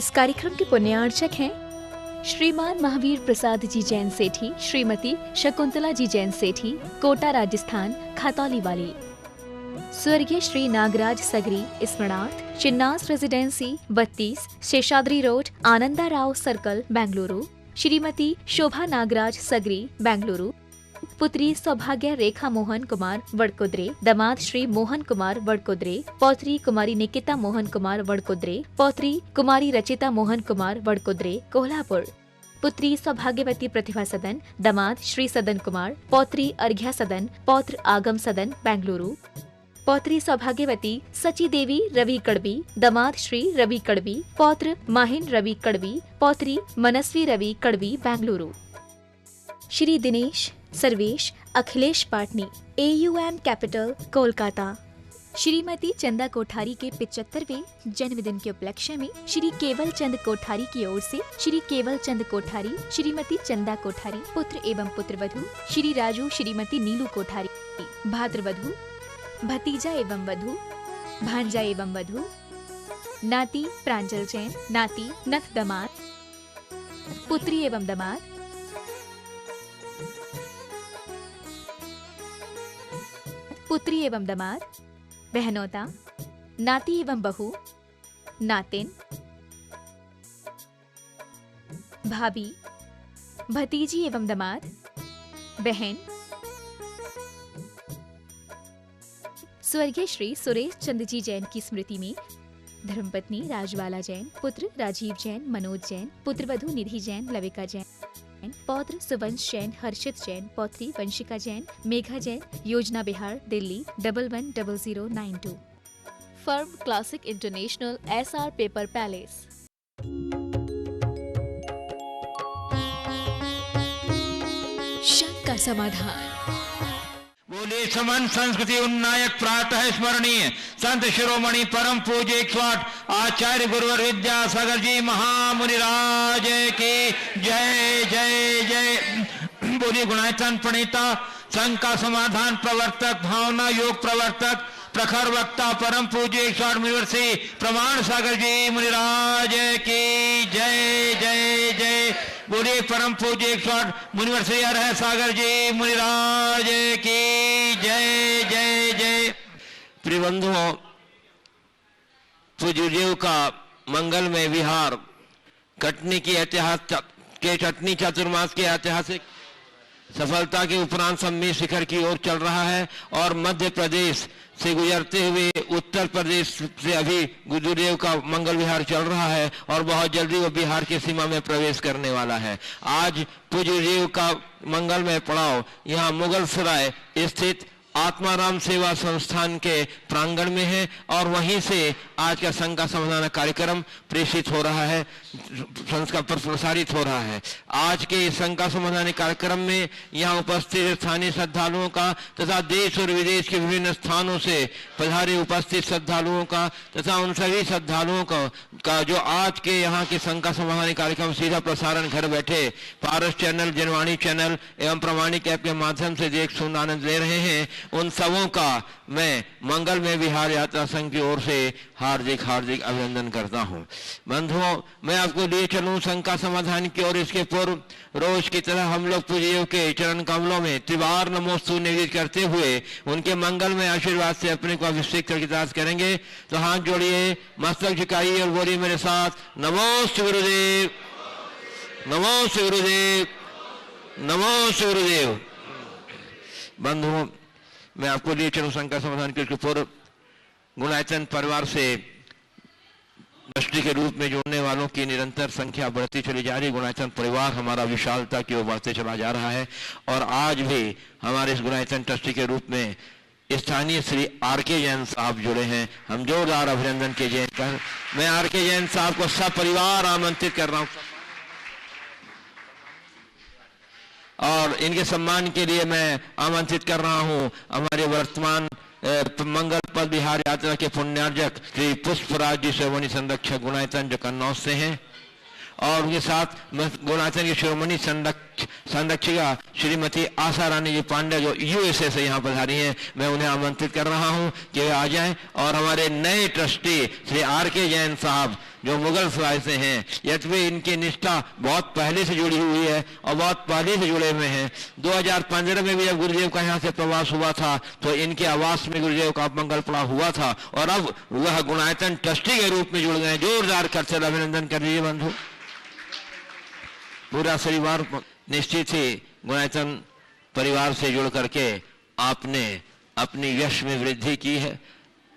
इस कार्यक्रम के पुण्यार्चक हैं श्रीमान महावीर प्रसाद जी जैन सेठी, श्रीमती शकुंतला जी जैन सेठी, कोटा राजस्थान खतौली वाली। स्वर्गीय श्री नागराज सगरी स्मरणार्थ, Chinnas residency 32, Seshadri road, Ananda Rao circle, Bengaluru. Shrimati Shobha Nagaraj Sagari, Bengaluru. पुत्री सौभाग्य रेखा मोहन कुमार वडकुद्रे, दामाद श्री मोहन कुमार वडकुद्रे, पौत्री कुमारी निकिता मोहन कुमार वडकुद्रे, पौत्री कुमारी रचिता मोहन कुमार वडकुद्रे, कोल्हापुर। पुत्री सौभाग्यवती प्रतिभा सदन, दामाद श्री सदन कुमार, पौत्री अर्घ्या सदन, पौत्र आगम सदन, बेंगलुरु। पौत्री सौभाग्यवती सची देवी रवि कड़बी, दामाद श्री रवि कड़बी, पौत्र माहिन रवि कड़बी, पौत्री मनस्वी रवि कड़बी, बेंगलुरु। Shri Dinesh Sarvesh Akhilesh Patni, AUM capital, Kolkata. श्रीमती चंदा कोठारी के 75वें जन्मदिन के उपलक्ष्य में श्री केवल चंद कोठारी की ओर से श्री केवल चंद कोठारी, श्रीमती चंदा कोठारी, पुत्र एवं पुत्रवधू श्री राजू, श्रीमती नीलू कोठारी, भाद्रवधू, भतीजा एवं वधू, भांजा एवं वधू, नाती प्रांजल जैन, नाती नथ दामाद, पुत्री एवं दामाद, पुत्री एवं दामाद, बहनोता, नाती एवं बहू, नातिन, भाभी, भतीजी एवं दामाद, बहन। स्वर्गीय श्री सुरेश चंद जी जैन की स्मृति में धर्मपत्नी राजबाला जैन, पुत्र राजीव जैन, मनोज जैन, पुत्रवधू निधि जैन, लविका जैन, पौत्र सुवंश जैन, हर्षित जैन, पौत्री वंशिका जैन, मेघा जैन, योजना Bihar, Delhi 110092। Firm classic international, SR paper palace. शंका समाधान। बोले समन संस्कृति उन्नायक प्रातः स्मरणीय संत शिरोमणि परम पूज्य 108 आचार्य गुरुवर विद्यासागर जी महामुनिराज की जय जय जय। बोलिए गुणायतन प्रणीता, संघ का समाधान प्रवर्तक, भावना योग प्रवर्तक, प्रखर वक्ता परम पूज्य 108 मुनिवर्षी प्रमाण सागर जी मुनिराज की जय जय जय। बोलिए परम पूज्य 108 मुनिवर्षी अरह सागर जी मुनिराज की जय जय जय। प्रिय बंधुओं, पूज्य देव का मंगलमय विहार कटनी की कटनी चातुर्मास के ऐतिहासिक सफलता के उपरांत सम्मेद शिखर की ओर चल रहा है और मध्य प्रदेश से गुजरते हुए उत्तर प्रदेश से अभी गुरुदेव का मंगल विहार चल रहा है और बहुत जल्दी वो बिहार की सीमा में प्रवेश करने वाला है। आज पूज्य देव का मंगलमय पड़ाव यहाँ मुगल सराय स्थित आत्माराम सेवा संस्थान के प्रांगण में है और वहीं से आज का संघ का समाधान कार्यक्रम प्रेषित हो रहा है, संस्कार पर प्रसारित हो रहा है। आज के संघ का समाधान कार्यक्रम में यहाँ उपस्थित स्थानीय श्रद्धालुओं का तथा देश और विदेश के विभिन्न स्थानों से पधारे उपस्थित श्रद्धालुओं का तथा उन सभी श्रद्धालुओं का जो आज के यहाँ के संघ का समाधान कार्यक्रम सीधा प्रसारण घर बैठे पारस चैनल, जनवाणी चैनल एवं प्रमाणिक ऐप के माध्यम से देख सुन आनंद ले रहे हैं, उन सबों का मैं मंगलमय विहार यात्रा संघ की ओर से हार्दिक हार्दिक अभिनंदन करता हूं। बंधुओं, मैं आपको लिए चलूं संघ का समाधान की ओर। इसके पूर्व रोज की तरह हम लोग पूज्य के चरण कमलों में त्रिवार नमोस्तु निवेदित करते हुए उनके मंगलमय आशीर्वाद से अपने को अभिषेक करके दास करेंगे। तो हाथ जोड़िए, मस्तक झुकाइए और बोलिए मेरे साथ, नमोस्तु गुरुदेव, नमोस्तु गुरुदेव, नमोस्तु गुरुदेव। बंधुओं, मैं आपको लिए चलूं संघ का समाधान के पूर्व गुणायतन परिवार से दृष्टि के रूप में जोड़ने वालों की निरंतर संख्या बढ़ती चली जा रही। गुणायतन परिवार हमारा विशालता की ओर बढ़ते चला जा रहा है और आज भी हमारे इस गुणायतन ट्रस्टी के रूप में स्थानीय श्री RK जैन साहब जुड़े हैं। हम जोरदार अभिनंदन के जैन कर मैं RK जैन साहब को सपरिवार आमंत्रित कर रहा हूँ और इनके सम्मान के लिए मैं आमंत्रित कर रहा हूं हमारे वर्तमान मंगल पद बिहार यात्रा के पुण्यार्जक श्री पुष्पराज जी शिरोमणि संरक्षक गुणायतन जो कन्नौज से हैं और उनके साथ गुणायतन की शिरोमणि संरक्षिका श्रीमती आशा रानी जी पांडे जो USA से यहाँ पधारी हैं। मैं उन्हें आमंत्रित कर रहा हूँ कि वे आ जाएं और हमारे नए ट्रस्टी श्री RK जैन साहब जो मुगल सराय से हैं, यद्यपि इनकी निष्ठा बहुत पहले से जुड़ी हुई है और बहुत पहले से जुड़े हुए हैं। 2015 में भी जब गुरुदेव का यहाँ से प्रवास हुआ था तो इनके आवास में गुरुदेव का मंगल पड़ा हुआ था और अब वह गुणायतन ट्रस्टी के रूप में जुड़ गए। जोरदार करते अभिनंदन कर दीजिए बंधु। पूरा परिवार निश्चित ही गुणायतन परिवार से जुड़ करके आपने अपनी यश में वृद्धि की है,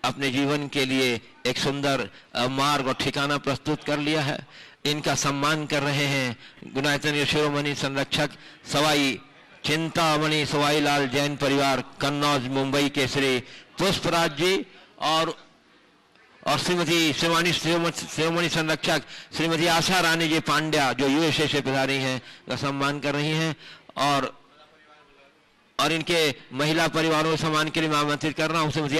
अपने जीवन के लिए एक सुंदर मार्ग और ठिकाना प्रस्तुत कर लिया है। इनका सम्मान कर रहे हैं गुणायतन के शिरोमणि संरक्षक सवाई चिंतामणि सवाई लाल जैन परिवार कन्नौज मुंबई के श्री पुष्पराज जी और श्रीमती शिरोमणि संरक्षक श्रीमती आशा रानी जी पांड्या जो यूएसए से पधारी हैं, का सम्मान कर रही हैं। और इनके महिला परिवारों के सम्मान के लिए मैं आमंत्रित कर रहा हूं श्रीमती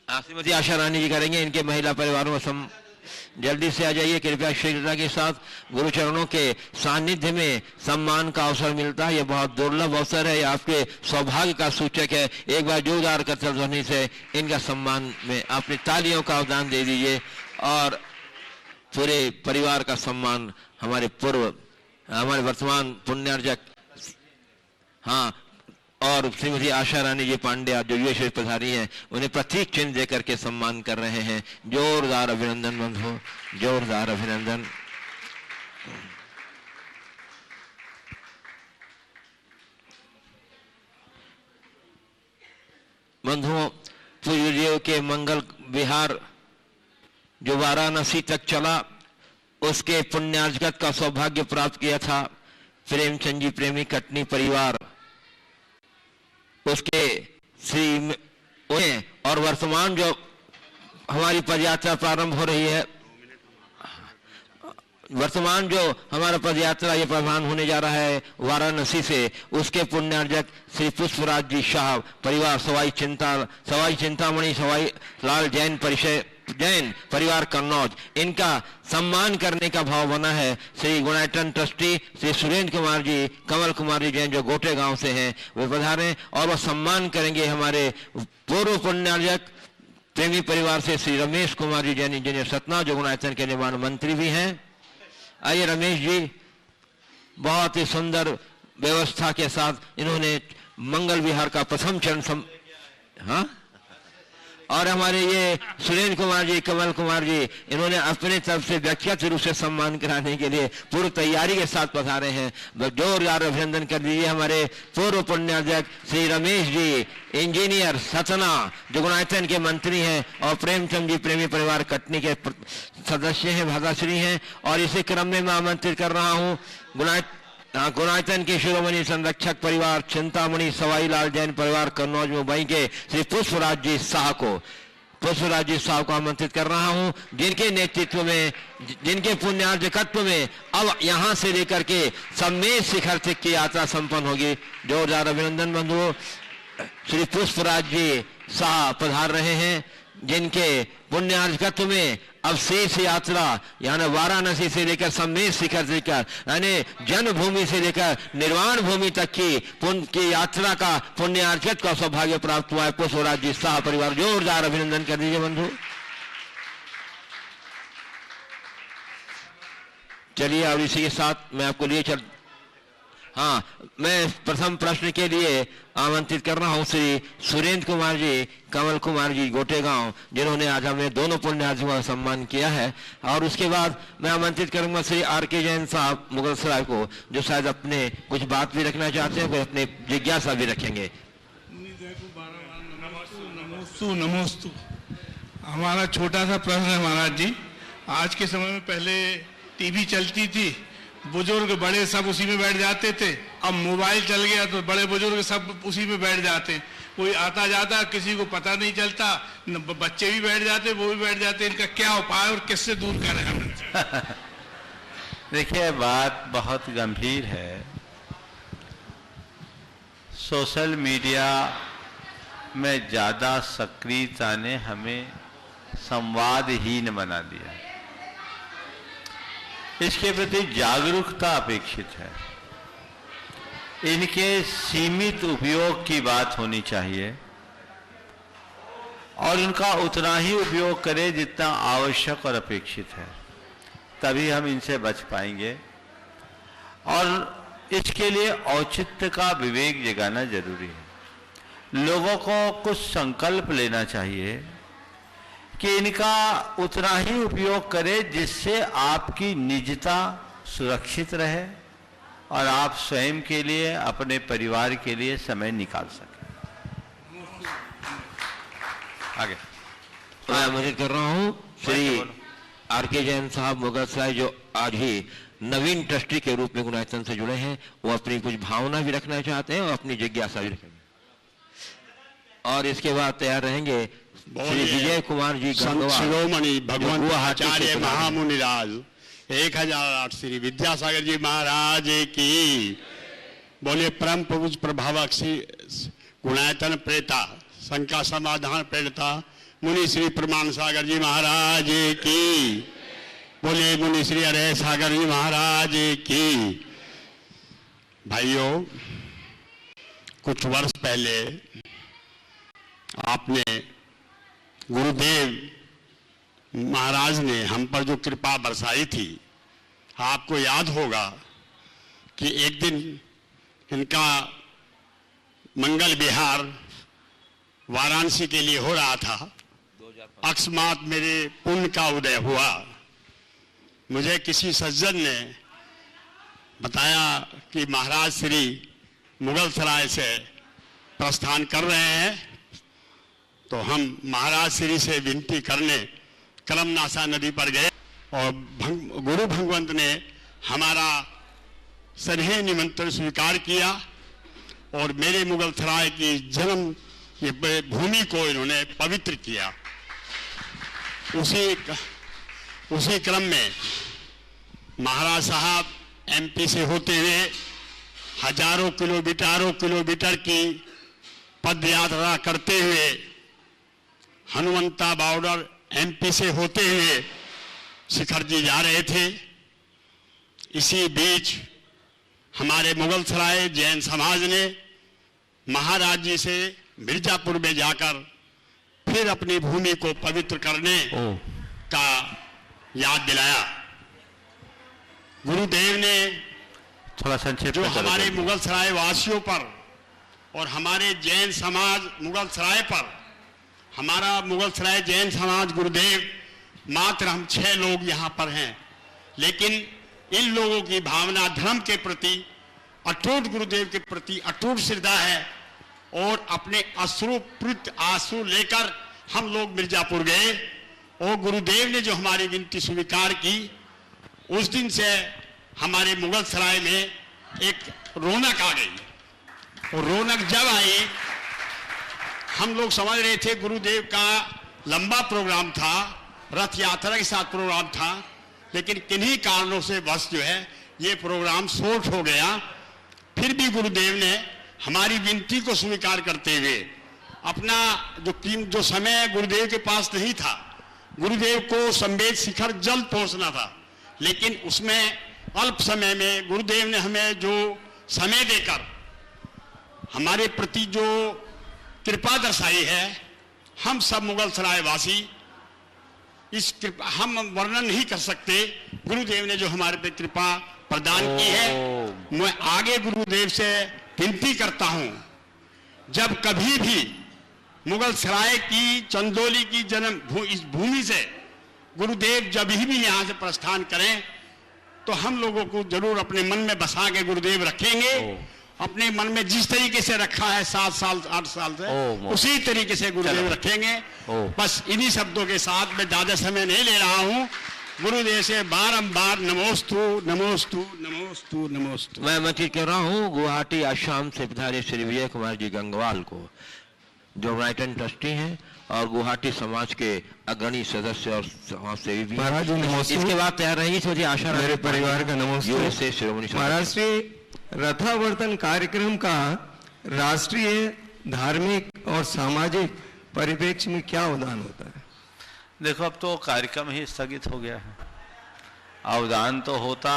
श्रीमती आशा रानी जी करेंगे। इनके महिला परिवारों में जल्दी से आ जाइए कृपया। शीघ्रता के साथ गुरुचरणों के सानिध्य में सम्मान का अवसर मिलता है, यह बहुत दुर्लभ अवसर है, आपके सौभाग्य का सूचक है। एक बार जोरदार करतल ध्वनि से इनका सम्मान में अपनी तालियों का अवदान दे दीजिए और पूरे परिवार का सम्मान हमारे वर्तमान पुण्यार्जक और श्रीमती आशा रानी जी पांड्या जो यूएसए पधारी हैं, उन्हें प्रतीक चिन्ह देकर के सम्मान कर रहे हैं। जोरदार अभिनंदन बंधु, जोरदार अभिनंदन। बंधुओं, पूज्य के मंगल विहार जो वाराणसी तक चला, उसके पुण्यार्जक का सौभाग्य प्राप्त किया था प्रेमचंद जी प्रेमी कटनी परिवार, उसके श्री और वर्तमान जो हमारी पदयात्रा प्रारंभ हो रही है, वर्तमान जो हमारा पदयात्रा ये प्रारंभ होने जा रहा है वाराणसी से, उसके पुण्यार्जक श्री पुष्पराज जी शाह परिवार सवाई चिंतामणि सवाई लाल जैन परिवार कन्नौज, इनका सम्मान करने का भाव बना है। श्री गुणायतन ट्रस्टी श्री सुरेंद्र कुमार जी कमल कुमार जी जैन जो गोटे गांव से हैं, वे पधारे और वह सम्मान करेंगे हमारे पूर्व पुण्यार्जक प्रेमी परिवार से श्री रमेश कुमार जी जैन इंजीनियर सतना जो गुणायतन के निर्माण मंत्री भी हैं। आइए रमेश जी, बहुत ही सुंदर व्यवस्था के साथ इन्होंने मंगल विहार का प्रथम चरण और हमारे ये सुरेंद्र कुमार जी कमल कुमार जी इन्होंने अपने तरफ से व्यक्तिगत रूप से सम्मान कराने के लिए पूरी तैयारी के साथ पधारे हैं। जोरदार अभिनंदन कर दीजिए हमारे पूर्व पुण्यार्जक श्री रमेश जी इंजीनियर सतना जो गुणायतन के मंत्री हैं और प्रेमचंद जी प्रेमी परिवार कटनी के सदस्य हैं, भागाश्री हैं। और इसी क्रम में मैं आमंत्रित कर रहा हूँ गुणायतन के शिरोमणि संरक्षक परिवार चिंतामणि सवाई लाल जैन परिवार कन्नौज मुंबई के श्री पुष्पराज जी शाह को आमंत्रित कर रहा हूं, जिनके नेतृत्व में, जिनके पुण्यार्जकत्व में अब यहां से लेकर के सम्मेद शिखर तक की यात्रा संपन्न होगी। जोरदार अभिनंदन बंधुओं। श्री पुष्पराज जी शाह पधार रहे हैं, जिनके पुण्यार्जकत्व में अब शेष यात्रा यानी वाराणसी से लेकर सम्मेद शिखर से लेकर यानी जन्मभूमि से लेकर निर्वाण भूमि तक की यात्रा का पुण्यार्जक का सौभाग्य प्राप्त हुआ है पुष्पराज जी शाह परिवार। जोरदार अभिनंदन कर दीजिए बंधु। चलिए अब इसी के साथ मैं आपको लिए मैं प्रथम प्रश्न के लिए आमंत्रित कर रहा हूं श्री सुरेंद्र कुमार जी कमल कुमार जी गोटे गांव, जिन्होंने आज हमें दोनों पुण्यार्थियों का सम्मान किया है। और उसके बाद मैं आमंत्रित करूंगा श्री आर.के. जैन साहब मुगल सराय को, जो शायद अपने कुछ बात भी रखना चाहते हैं, कोई अपने जिज्ञासा भी रखेंगे। नमोस्तु। हमारा छोटा सा प्रश्न है महाराज जी। आज के समय में पहले टीवी चलती थी, बुजुर्ग बड़े सब उसी में बैठ जाते थे। अब मोबाइल चल गया तो बड़े बुजुर्ग सब उसी में बैठ जाते हैं, कोई आता जाता किसी को पता नहीं चलता, बच्चे भी बैठ जाते वो भी बैठ जाते। इनका क्या उपाय और किससे दूर करें हम? देखिए, बात बहुत गंभीर है। सोशल मीडिया में ज़्यादा सक्रियता ने हमें संवादहीन बना दिया। इसके प्रति जागरूकता अपेक्षित है। इनके सीमित उपयोग की बात होनी चाहिए। और उनका उतना ही उपयोग करें जितना आवश्यक और अपेक्षित है, तभी हम इनसे बच पाएंगे। और इसके लिए औचित्य का विवेक जगाना जरूरी है। लोगों को कुछ संकल्प लेना चाहिए कि इनका उतना ही उपयोग करें जिससे आपकी निजता सुरक्षित रहे और आप स्वयं के लिए, अपने परिवार के लिए समय निकाल सकें। आगे मैं आमंत्रित कर रहा हूं श्री आर.के. जैन साहब मुगल सराय, जो आज ही नवीन ट्रस्टी के रूप में गुणायतन से जुड़े हैं। वो अपनी कुछ भावना भी रखना चाहते हैं और अपनी जिज्ञासा भी रखेंगे। और इसके बाद तैयार रहेंगे श्री विजय कुमार जी गंगवार, शिरोमणि भगवंत आचार्य से महामुनिराज 1008 श्री विद्यासागर जी महाराज की। बोले परम पूज्य प्रभावक श्री गुणायतन प्रेता शंका समाधान प्रेरता मुनि श्री प्रमाण सागर जी महाराज की। बोले मुनि श्री अरे सागर जी महाराज की। भाइयों, कुछ वर्ष पहले आपने गुरुदेव महाराज ने हम पर जो कृपा बरसाई थी, आपको याद होगा कि एक दिन इनका मंगल विहार वाराणसी के लिए हो रहा था। अकस्मात मेरे पुण्य का उदय हुआ। मुझे किसी सज्जन ने बताया कि महाराज श्री मुगल सराय से प्रस्थान कर रहे हैं, तो हम महाराज श्री से विनती करने करमनासा नदी पर गए और गुरु भगवंत ने हमारा स्नेह निमंत्रण स्वीकार किया और मेरे मुगल सराय की जन्म ये भूमि को इन्होंने पवित्र किया। उसी क्रम में महाराज साहब एमपी से होते हुए हजारों किलोमीटर की पद यात्रा करते हुए हनुमंता बॉर्डर एमपी से होते हुए शिखर जी जा रहे थे। इसी बीच हमारे मुगल सराय जैन समाज ने महाराज जी से मिर्जापुर में जाकर फिर अपनी भूमि को पवित्र करने का याद दिलाया। गुरुदेव ने थोड़ा संक्षेप जो में हमारे मुगल सराय वासियों पर और हमारे जैन समाज मुगल सराय पर, हमारा मुगल सराय जैन समाज गुरुदेव मात्र हम 6 लोग यहाँ पर हैं, लेकिन इन लोगों की भावना धर्म के प्रति अटूट, गुरुदेव के प्रति अटूट श्रद्धा है और अपने अश्रुपूरित आंसू लेकर हम लोग मिर्जापुर गए और गुरुदेव ने जो हमारी विनती स्वीकार की, उस दिन से हमारे मुगल सराय में एक रौनक आ गई। और रौनक जब आई, हम लोग समझ रहे थे गुरुदेव का लंबा प्रोग्राम था, रथ यात्रा के साथ प्रोग्राम था, लेकिन किन्हीं कारणों से बस जो है ये प्रोग्राम शॉर्ट हो गया। फिर भी गुरुदेव ने हमारी विनती को स्वीकार करते हुए अपना जो समय गुरुदेव के पास नहीं था, गुरुदेव को संवेद शिखर जल्द पहुंचना था, लेकिन उसमें अल्प समय में गुरुदेव ने हमें जो समय देकर हमारे प्रति जो कृपा दर्शाई है, हम सब मुगल सराय वासी इस कृपा हम वर्णन नहीं कर सकते। गुरुदेव ने जो हमारे पे कृपा प्रदान की है, मैं आगे गुरुदेव से विनती करता हूं, जब कभी भी मुगल सराय की चंदौली की इस भूमि से गुरुदेव जब भी यहाँ से प्रस्थान करें, तो हम लोगों को जरूर अपने मन में बसा के गुरुदेव रखेंगे। अपने मन में जिस तरीके से रखा है 7 साल 8 साल से, उसी तरीके से गुरुदेव रखेंगे। बस इन्हीं शब्दों के साथ मैं ज्यादा समय नहीं ले रहा हूँ। गुरुदेव से बारंबार नमोस्तु नमोस्तु नमोस्तु नमोस्तु। मैं आमंत्रित कर रहा हूँ गुवाहाटी आश्रम से पधारे श्री विजय कुमार जी गंगवाल को, जो ब्राइटन ट्रस्टी हैं और गुवाहाटी समाज के अग्रणी सदस्य और समाज सेवी भी। महाराज नमस्ते। इसके बाद तैयार रहेंगी, मुझे आशा मेरे परिवार का नमस्ते से शिरोमणि महाराज श्री रथावर्तन कार्यक्रम का राष्ट्रीय, धार्मिक और सामाजिक परिप्रेक्ष्य में क्या अवदान होता है? देखो, अब तो कार्यक्रम ही स्थगित हो गया है। अवदान तो होता,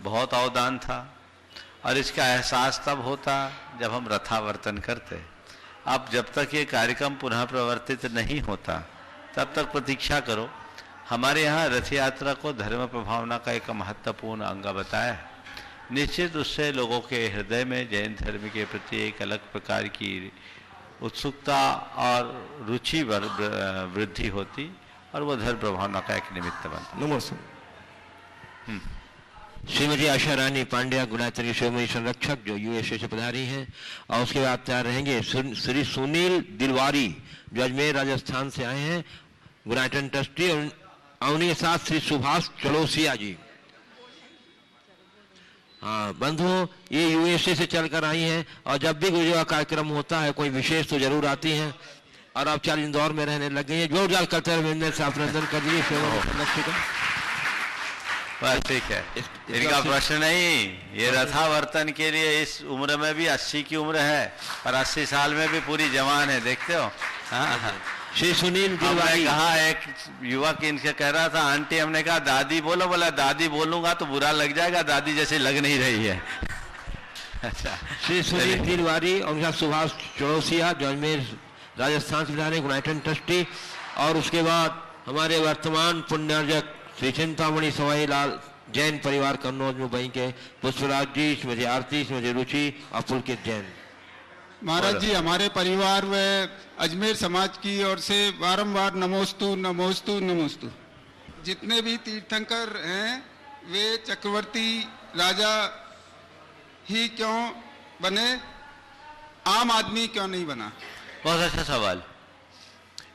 बहुत अवदान था, और इसका एहसास तब होता जब हम रथावर्तन करते। अब जब तक ये कार्यक्रम पुनः प्रवर्तित नहीं होता तब तक प्रतीक्षा करो। हमारे यहाँ रथ यात्रा को धर्म प्रभावना का एक महत्वपूर्ण अंग बताया है। निश्चित उससे लोगों के हृदय में जैन धर्म के प्रति एक अलग प्रकार की उत्सुकता और रुचि वृद्धि होती और वो धर्म प्रभावना का एक निमित्त बनता। नमस्ते। श्रीमती आशा रानी पांड्या गुणात्री शिरोमणि संरक्षक जो यूएसए से पधारी हैं, और उसके बाद तैयार रहेंगे श्री सुनील दिलवारी जो अजमेर राजस्थान से आए हैं, गुणाटन ट्रस्टी, और उन्हीं के साथ श्री सुभाष चलोसिया जी। हाँ बंधुओं, ये यूएसए से चलकर आई हैं और जब भी कोई कार्यक्रम होता है कोई विशेष तो जरूर आती हैं, और अब 4 इंदौर में रहने लग गई है। जोरदार करते हुए से अभिनंदन कर दीजिए संरक्षक का। बस ठीक है, इनका प्रश्न नहीं। ये रथावर्तन के लिए इस उम्र में भी 80 की उम्र है और 80 साल में भी पूरी जवान है, देखते हो। हाँ श्री सुनील दिलवारी कहा, एक युवक इनसे कह रहा था, आंटी हमने कहा दादी बोलो, बोला दादी बोलूंगा तो बुरा लग जाएगा, दादी जैसे लग नहीं रही है। अच्छा, श्री सुनील दिलवारी और उनका सुभाष चौरसिया जो अजमेर राजस्थान से पधारे, गुणाटन ट्रस्टी, और उसके बाद हमारे वर्तमान पुण्यार्जक श्री चिंतामणि सवाई लाल जैन परिवार कन्नौज मुंबई के पुष्पराज जी, श्रीमती आरती, श्रीमती रुचि और पुलकित जैन। महाराज जी, हमारे परिवार व अजमेर समाज की ओर से बारंबार नमोस्तु नमोस्तु नमोस्तु। जितने भी तीर्थंकर हैं वे चक्रवर्ती राजा ही क्यों बने, आम आदमी क्यों नहीं बना? बहुत अच्छा सवाल।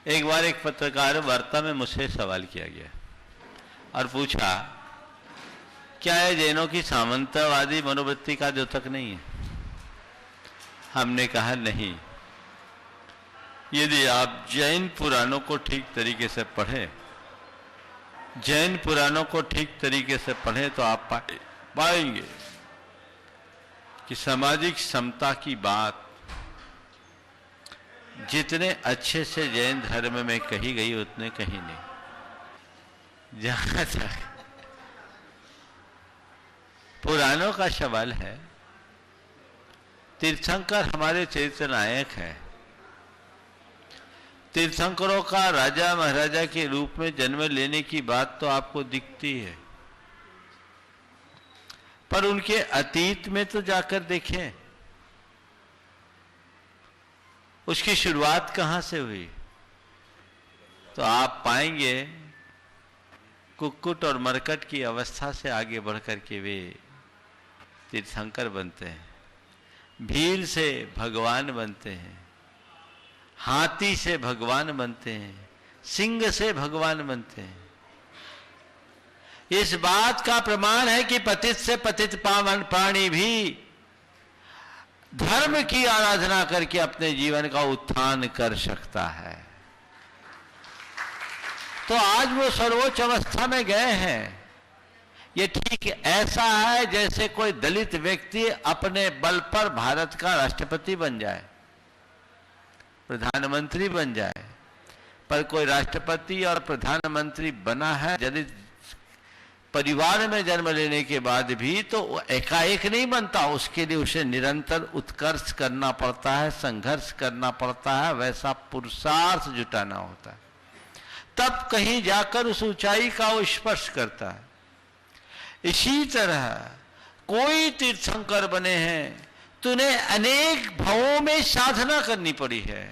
एक बार एक पत्रकार वार्ता में मुझसे सवाल किया गया और पूछा, क्या है जैनों की सामंतवादी मनोवृत्ति का द्योतक नहीं है? हमने कहा नहीं। यदि आप जैन पुराणों को ठीक तरीके से पढ़ें, जैन पुराणों को ठीक तरीके से पढ़ें तो आप पाएंगे कि सामाजिक समता की बात जितने अच्छे से जैन धर्म में कही गई उतने कहीं नहीं। जहां तक पुराणों का सवाल है, तीर्थंकर हमारे चरित्र नायक हैं। तीर्थंकरों का राजा महाराजा के रूप में जन्म लेने की बात तो आपको दिखती है, पर उनके अतीत में तो जाकर देखें, उसकी शुरुआत कहां से हुई, तो आप पाएंगे कुक्कुट और मरकट की अवस्था से आगे बढ़कर के वे तीर्थंकर बनते हैं। भील से भगवान बनते हैं, हाथी से भगवान बनते हैं, सिंह से भगवान बनते हैं। इस बात का प्रमाण है कि पतित से पतित पावन प्राणी भी धर्म की आराधना करके अपने जीवन का उत्थान कर सकता है। तो आज वो सर्वोच्च अवस्था में गए हैं। ये ठीक ऐसा है जैसे कोई दलित व्यक्ति अपने बल पर भारत का राष्ट्रपति बन जाए, प्रधानमंत्री बन जाए, पर कोई राष्ट्रपति और प्रधानमंत्री बना है दलित परिवार में जन्म लेने के बाद भी तो एकाएक नहीं बनता। उसके लिए उसे निरंतर उत्कर्ष करना पड़ता है, संघर्ष करना पड़ता है, वैसा पुरुषार्थ जुटाना होता है, तब कहीं जाकर उस ऊंचाई का वो स्पर्श करता है। इसी तरह कोई तीर्थंकर बने हैं तो उन्हें अनेक भवों में साधना करनी पड़ी है।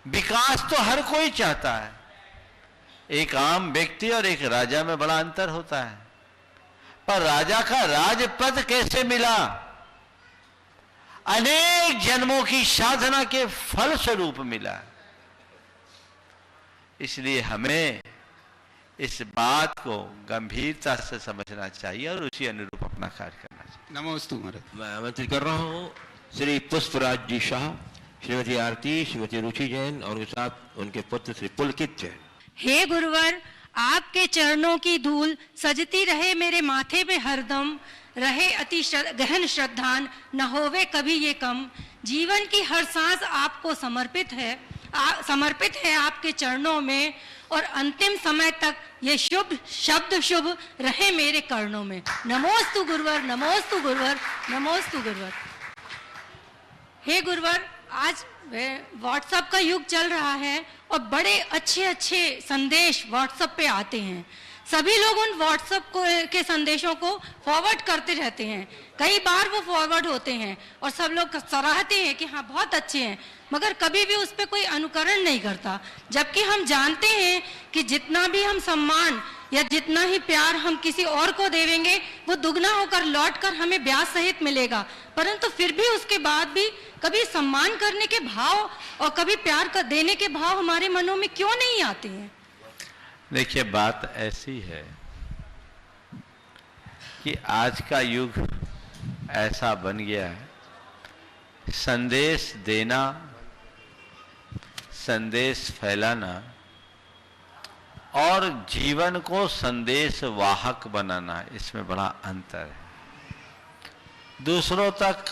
विकास तो हर कोई चाहता है, एक आम व्यक्ति और एक राजा में बड़ा अंतर होता है, पर राजा का राजपद कैसे मिला? अनेक जन्मों की साधना के फल स्वरूप मिला। इसलिए हमें इस बात को गंभीरता से समझना चाहिए और उसी अनुरूप अपना कार्य करना चाहिए। नमोस्तु महाराज। मैं आमंत्रित कर रहा हूँ श्री पुष्पराज जी शाह, श्रीमती आरती, श्रीमती रुचि जैन और उनके साथ उनके पुत्र श्री पुलकित जैन। हे गुरुवर, आपके चरणों की धूल सजती रहे मेरे माथे पे हरदम, रहे अति गहन श्रद्धान, न होवे कभी ये कम। जीवन की हर सांस आपको समर्पित है आपके चरणों में, और अंतिम समय तक ये शुभ शब्द शुभ रहे मेरे कर्णों में। नमोस्तु गुरुवर, नमोस्तु गुरुवर, नमोस्तु गुरुवर। हे गुरुवर, आज व्हाट्सएप का युग चल रहा है और बड़े अच्छे अच्छे संदेश व्हाट्सएप पे आते हैं। सभी लोग उन व्हाट्सएप के संदेशों को फॉरवर्ड करते रहते हैं। कई बार वो फॉरवर्ड होते हैं और सब लोग सराहते हैं कि हाँ बहुत अच्छे हैं, मगर कभी भी उस पर कोई अनुकरण नहीं करता। जबकि हम जानते हैं कि जितना भी हम सम्मान या जितना ही प्यार हम किसी और को देवेंगे वो दुगना होकर लौटकर हमें ब्याज सहित मिलेगा, परंतु फिर भी उसके बाद भी कभी सम्मान करने के भाव और कभी प्यार देने के भाव हमारे मनों में क्यों नहीं आते हैं? देखिए, बात ऐसी है कि आज का युग ऐसा बन गया है, संदेश देना, संदेश फैलाना और जीवन को संदेश वाहक बनाना, इसमें बड़ा अंतर है। दूसरों तक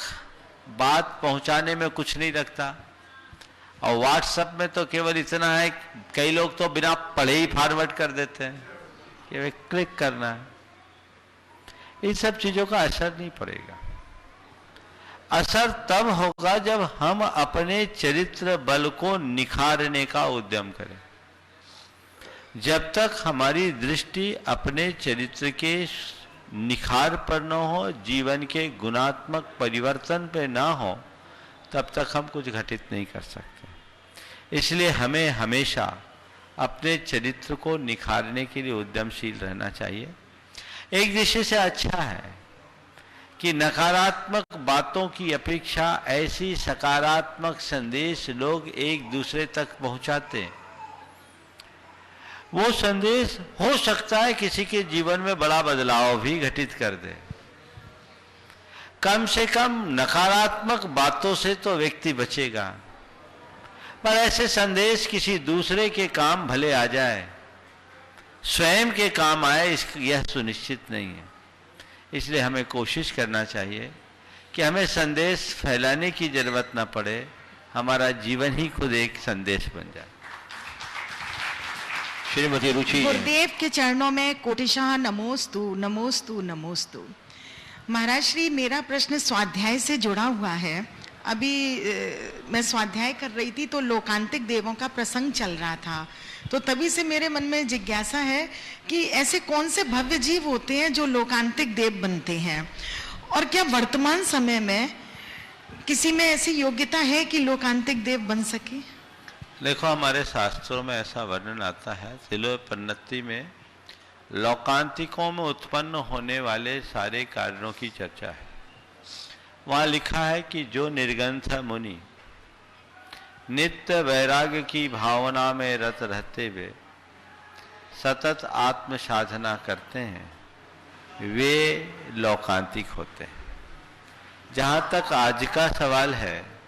बात पहुंचाने में कुछ नहीं रखता, और व्हाट्सएप में तो केवल इतना है, कई लोग तो बिना पढ़े ही फॉरवर्ड कर देते हैं कि वे क्लिक करना है। इन सब चीजों का असर नहीं पड़ेगा। असर तब होगा जब हम अपने चरित्र बल को निखारने का उद्यम करें। जब तक हमारी दृष्टि अपने चरित्र के निखार पर न हो, जीवन के गुणात्मक परिवर्तन पे ना हो, तब तक हम कुछ घटित नहीं कर सकते। इसलिए हमें हमेशा अपने चरित्र को निखारने के लिए उद्यमशील रहना चाहिए। एक दृष्टि से अच्छा है कि नकारात्मक बातों की अपेक्षा ऐसी सकारात्मक संदेश लोग एक दूसरे तक पहुंचाते हैं। वो संदेश हो सकता है किसी के जीवन में बड़ा बदलाव भी घटित कर दे। कम से कम नकारात्मक बातों से तो व्यक्ति बचेगा, पर ऐसे संदेश किसी दूसरे के काम भले आ जाए, स्वयं के काम आए, यह सुनिश्चित नहीं है। इसलिए हमें कोशिश करना चाहिए कि हमें संदेश फैलाने की जरूरत ना पड़े, हमारा जीवन ही खुद एक संदेश बन जाए। श्रीमती रुचि। गुरुदेव के चरणों में कोटिशाह नमोस्तु नमोस्तु नमोस्तु। महाराज श्री, मेरा प्रश्न स्वाध्याय से जुड़ा हुआ है। अभी मैं स्वाध्याय कर रही थी तो लोकांतिक देवों का प्रसंग चल रहा था, तो तभी से मेरे मन में जिज्ञासा है कि ऐसे कौन से भव्य जीव होते हैं जो लोकांतिक देव बनते हैं, और क्या वर्तमान समय में किसी में ऐसी योग्यता है कि लोकांतिक देव बन सके? देखो, हमारे शास्त्रों में ऐसा वर्णन आता है, तिलोपन्नति में लोकांतिकों में उत्पन्न होने वाले सारे कारणों की चर्चा है। वहाँ लिखा है कि जो निर्ग्रंथ मुनि नित्य वैराग्य की भावना में रत रहते हुए सतत आत्म साधना करते हैं, वे लोकांतिक होते हैं। जहाँ तक आज का सवाल है,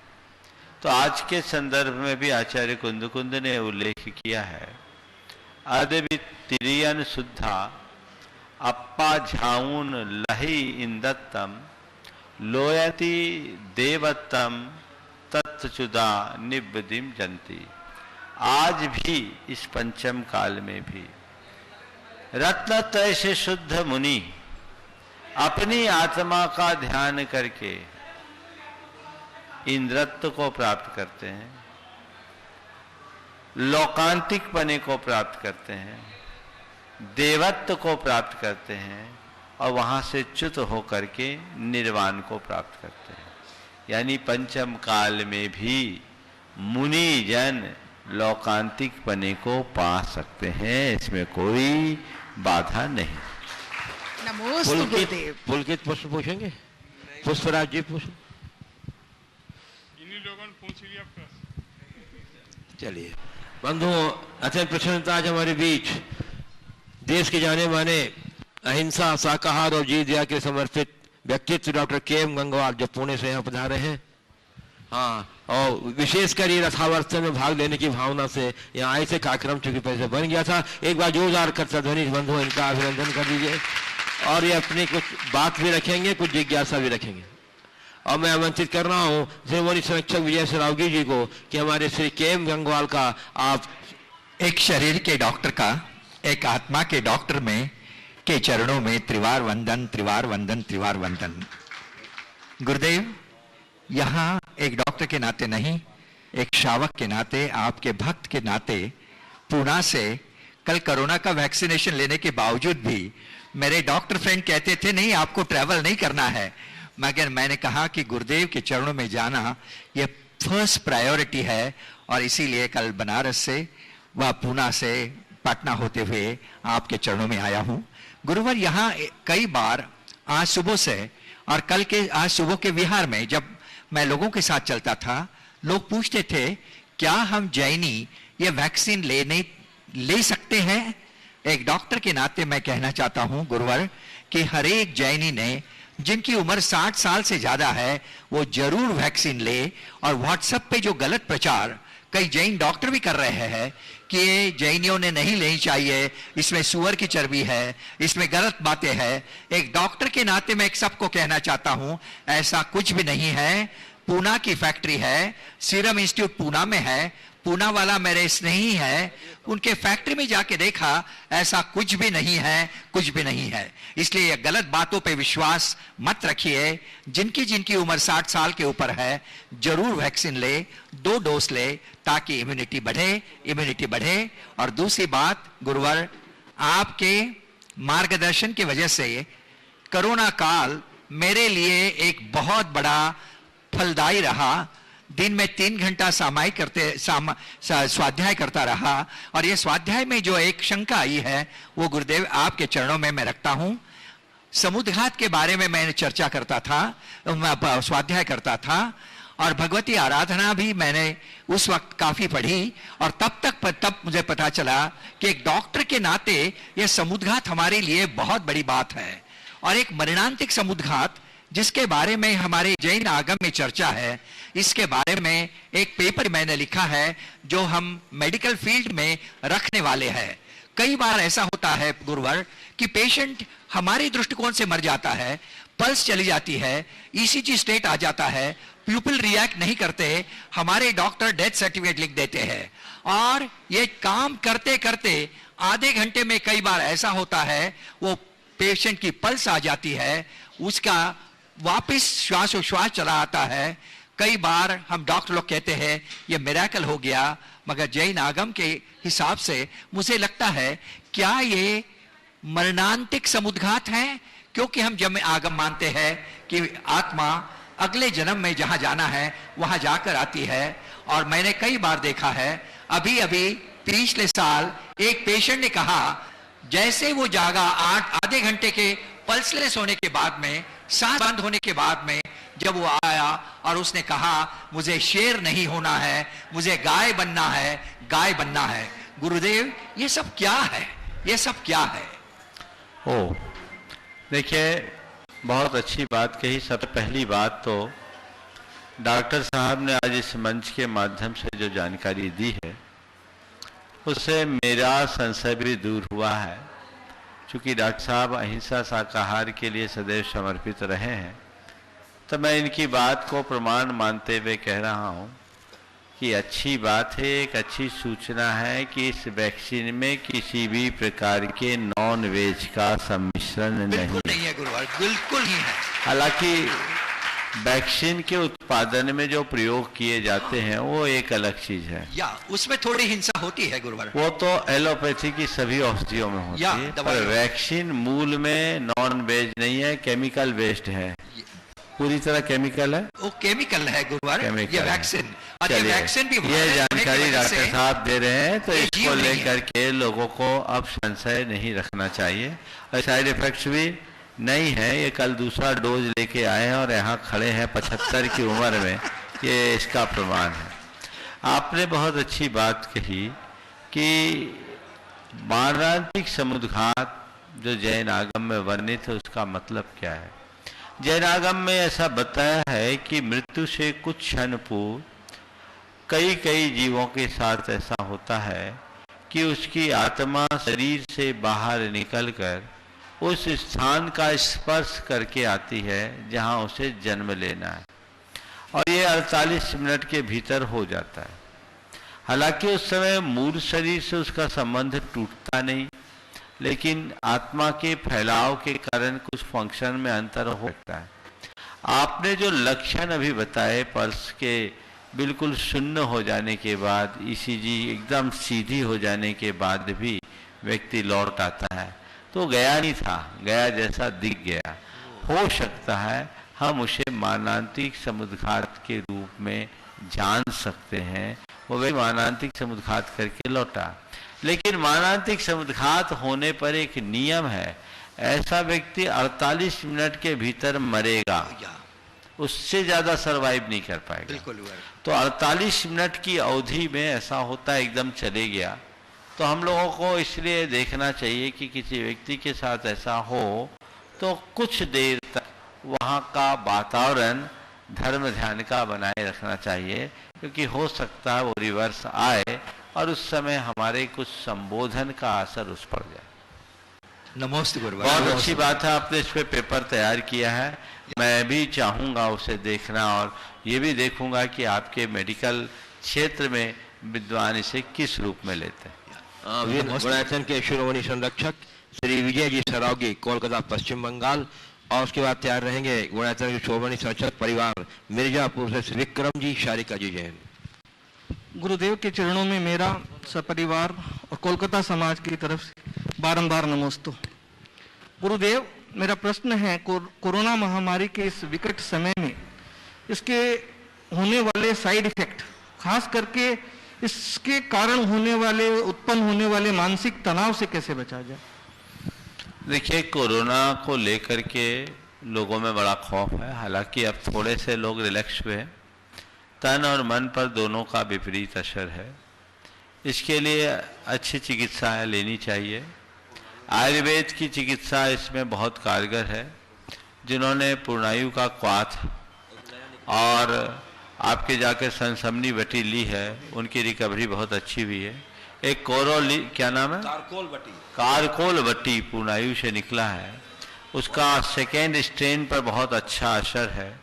तो आज के संदर्भ में भी आचार्य कुंद ने उल्लेख किया है, अद्वितीयन शुद्धा अप्पा झाऊन लही इंदत्तम लोयति देवत्तम तत्चुदा निब्बदिम जंती। आज भी इस पंचम काल में भी रत्नत्रय से शुद्ध मुनि अपनी आत्मा का ध्यान करके इंद्रत्व को प्राप्त करते हैं, लोकांतिक पने को प्राप्त करते हैं, देवत्व को प्राप्त करते हैं, और वहां से च्युत होकर के निर्वाण को प्राप्त करते हैं। यानी पंचम काल में भी मुनि जन लोकांतिक पने को पा सकते हैं, इसमें कोई बाधा नहीं। नमोस्तु गुरुदेव। पुलकित प्रश्न पूछेंगे? पुष्पराज जी पूछ। इन्हीं लोगों ने पूछ लिया प्रश्न। चलिए बंधुओं, अत्यंत प्रसन्नता आज हमारे बीच देश के जाने माने अहिंसा, शाकाहार और जीव दया के समर्पित व्यक्तित्व डॉक्टर के.एम. गंगवार जो पुणे से यहाँ पधारे हैं। हाँ, और विशेषकर ये रथावर्तन में भाग लेने की भावना से यहाँ आए थे। कार्यक्रम चूंकि पहले बन गया था, एक बार जोरदार कर्तध्वनि बंधुओं इनका अभिनंदन कर दीजिए। और ये अपनी कुछ बात भी रखेंगे, कुछ जिज्ञासा भी रखेंगे। और मैं आमंत्रित कर रहा हूँ सेरेमनी संरक्षक विजय सरावगी जी को कि हमारे श्री के.एम. गंगवार का आप एक शरीर के डॉक्टर का, एक आत्मा के डॉक्टर में के चरणों में त्रिवार वंदन, त्रिवार वंदन, त्रिवार वंदन। गुरुदेव, यहाँ एक डॉक्टर के नाते नहीं, एक श्रावक के नाते, आपके भक्त के नाते पूना से कल कोरोना का वैक्सीनेशन लेने के बावजूद भी मेरे डॉक्टर फ्रेंड कहते थे नहीं आपको ट्रैवल नहीं करना है, मगर मैंने कहा कि गुरुदेव के चरणों में जाना ये फर्स्ट प्रायोरिटी है और इसीलिए कल बनारस से व पूना से पटना होते हुए आपके चरणों में आया हूं। गुरुवर यहाँ कई बार आज सुबह से और कल के आज सुबह के विहार में जब मैं लोगों के साथ चलता था, लोग पूछते थे क्या हम जैनी ये वैक्सीन ले सकते हैं। एक डॉक्टर के नाते मैं कहना चाहता हूं गुरुवर कि हर एक जैनी ने जिनकी उम्र 60 साल से ज्यादा है वो जरूर वैक्सीन ले। और व्हाट्सएप पे जो गलत प्रचार कई जैन डॉक्टर भी कर रहे हैं कि ये जैनियों ने नहीं लेनी चाहिए, इसमें सुअर की चर्बी है, इसमें गलत बातें हैं, एक डॉक्टर के नाते मैं एक सबको कहना चाहता हूं ऐसा कुछ भी नहीं है। पूना की फैक्ट्री है, सीरम इंस्टीट्यूट पूना में है, पूना वाला मेरे स्नेही है, उनके फैक्ट्री में जाके देखा ऐसा कुछ भी नहीं है, कुछ भी नहीं है। इसलिए ये गलत बातों पे विश्वास मत रखिए। जिनकी उम्र 60 साल के ऊपर है जरूर वैक्सीन ले, 2 डोज ले ताकि इम्यूनिटी बढ़े। और दूसरी बात गुरुवर, आपके मार्गदर्शन की वजह से कोरोना काल मेरे लिए एक बहुत बड़ा फलदायी रहा। दिन में 3 घंटा स्वाध्याय करता रहा और ये स्वाध्याय में जो एक शंका आई है वो गुरुदेव आपके चरणों में मैं रखता हूं। समुद्घात के बारे में मैंने चर्चा करता था, स्वाध्याय करता था और भगवती आराधना भी मैंने उस वक्त काफी पढ़ी और तब मुझे पता चला कि एक डॉक्टर के नाते यह समुद्घात हमारे लिए बहुत बड़ी बात है। और एक मरणांतिक समुद्घात जिसके बारे में हमारे जैन आगम में चर्चा है, इसके बारे में एक पेपर मैंने लिखा है जो हम मेडिकल फील्ड में रखने वाले हैं। कई बार ऐसा होता है गुरुवर कि पेशेंट हमारे दृष्टिकोण से मर जाता है, पल्स चली जाती है, ईसीजी स्टेट आ जाता है, प्यूपिल रिएक्ट नहीं करते, हमारे डॉक्टर डेथ सर्टिफिकेट लिख देते हैं और ये काम करते करते आधे घंटे में कई बार ऐसा होता है वो पेशेंट की पल्स आ जाती है, उसका वापस श्वासोश्वास चला आता है। कई बार हम डॉक्टर लोग कहते हैं ये मिरेकल हो गया, मगर जैन आगम के हिसाब से मुझे लगता है क्या ये मरणांतिक समुद्घात है, क्योंकि हम जब आगम मानते हैं कि आत्मा अगले जन्म में जहां जाना है वहां जाकर आती है। और मैंने कई बार देखा है, अभी पिछले साल एक पेशेंट ने कहा जैसे वो जागा आधे घंटे के पल्सलेस होने के बाद में, सांस बंद होने के बाद में जब वो आया और उसने कहा मुझे शेर नहीं होना है, मुझे गाय बनना है। गुरुदेव ये सब क्या है, ये सब क्या है? ओ देखिए, बहुत अच्छी बात कही। सबसे पहली बात तो डॉक्टर साहब ने आज इस मंच के माध्यम से जो जानकारी दी है उससे मेरा संशय भी दूर हुआ है। चूँकि डॉक्टर साहब अहिंसा शाकाहार के लिए सदैव समर्पित रहे हैं, तो मैं इनकी बात को प्रमाण मानते हुए कह रहा हूँ कि अच्छी बात है, एक अच्छी सूचना है कि इस वैक्सीन में किसी भी प्रकार के नॉन वेज का सम्मिश्रण नहीं है गुरुवार, बिल्कुल नहीं है। हालांकि वैक्सीन के उत्पादन में जो प्रयोग किए जाते हैं वो एक अलग चीज है, या उसमें थोड़ी हिंसा होती है गुरुवार, वो तो एलोपैथी की सभी औषधियों में होती है, पर वैक्सीन मूल में नॉन वेज नहीं है, केमिकल बेस्ड है, पूरी तरह केमिकल है। वो केमिकल है गुरुवार, ये वैक्सीन। और ये वैक्सीन भी ये जानकारी डॉक्टर साहब दे रहे हैं, तो इसको लेकर के लोगों को अब संशय नहीं रखना चाहिए। और साइड इफेक्ट्स भी नहीं है, ये कल दूसरा डोज लेके आए हैं और यहाँ खड़े हैं 75 की उम्र में, ये इसका प्रमाण है। आपने बहुत अच्छी बात कही कि मारणांतिक समुद्घात जो जैन आगम में वर्णित है उसका मतलब क्या है। जैन आगम में ऐसा बताया है कि मृत्यु से कुछ क्षण पूर्व कई जीवों के साथ ऐसा होता है कि उसकी आत्मा शरीर से बाहर निकलकर उस स्थान का स्पर्श करके आती है जहां उसे जन्म लेना है, और ये 48 मिनट के भीतर हो जाता है। हालांकि उस समय मूल शरीर से उसका संबंध टूटता नहीं, लेकिन आत्मा के फैलाव के कारण कुछ फंक्शन में अंतर हो सकता है। आपने जो लक्षण अभी बताए पल्स के बिल्कुल शून्य हो जाने के बाद, ईसीजी एकदम सीधी हो जाने के बाद भी व्यक्ति लौट आता है, तो गया नहीं था, गया जैसा दिख गया। हो सकता है हम उसे मारणांतिक समुद्घात के रूप में जान सकते हैं। वो व्यक्ति मारणांतिक समुद्घात करके लौटा, लेकिन मारणांतिक समुद्घात होने पर एक नियम है, ऐसा व्यक्ति 48 मिनट के भीतर मरेगा, उससे ज्यादा सरवाइव नहीं कर पाएगा। बिल्कुल। तो 48 मिनट की अवधि में ऐसा होता है, एकदम चले गया। तो हम लोगों को इसलिए देखना चाहिए कि किसी व्यक्ति के साथ ऐसा हो तो कुछ देर तक वहाँ का वातावरण धर्म ध्यान का बनाए रखना चाहिए, क्योंकि हो सकता है वो रिवर्स आए और उस समय हमारे कुछ संबोधन का असर उस पर जाए। नमस्ते गुरुवार। बहुत अच्छी बात है, आपने इस पे पेपर तैयार किया है। मैं भी चाहूँगा उसे देखना, और ये भी देखूंगा कि आपके मेडिकल क्षेत्र में विद्वान इसे किस रूप में लेते हैं। गुणायतन के शिरोमणि संरक्षक श्री विजय जी सरावगी, कोलकाता पश्चिम बंगाल, और उसके बाद तैयार रहेंगे गुणायतन के शिरोमणि संरक्षक परिवार मिर्जापुर से श्री विक्रम जी शारिका जी जैन। गुरुदेव के चरणों में मेरा सपरिवार और कोलकाता समाज की तरफ से बारंबार नमोस्तु। गुरुदेव, मेरा प्रश्न है, कोरोना महामारी के इस विकट समय में इसके होने वाले साइड इफेक्ट, खास करके इसके कारण उत्पन्न होने वाले मानसिक तनाव से कैसे बचा जाए? देखिए, कोरोना को लेकर के लोगों में बड़ा खौफ है, हालांकि अब थोड़े से लोग रिलैक्स हुए हैं। तन और मन पर दोनों का विपरीत असर है। इसके लिए अच्छी चिकित्साएं लेनी चाहिए। आयुर्वेद की चिकित्सा इसमें बहुत कारगर है। जिन्होंने पूर्णायु का क्वाथ और आपके जाकर सनसमनी बटी ली है, उनकी रिकवरी बहुत अच्छी हुई है। एक क्या नाम है, कारकोल बट्टी पूर्णायु से निकला है, उसका सेकेंड स्ट्रेन पर बहुत अच्छा असर है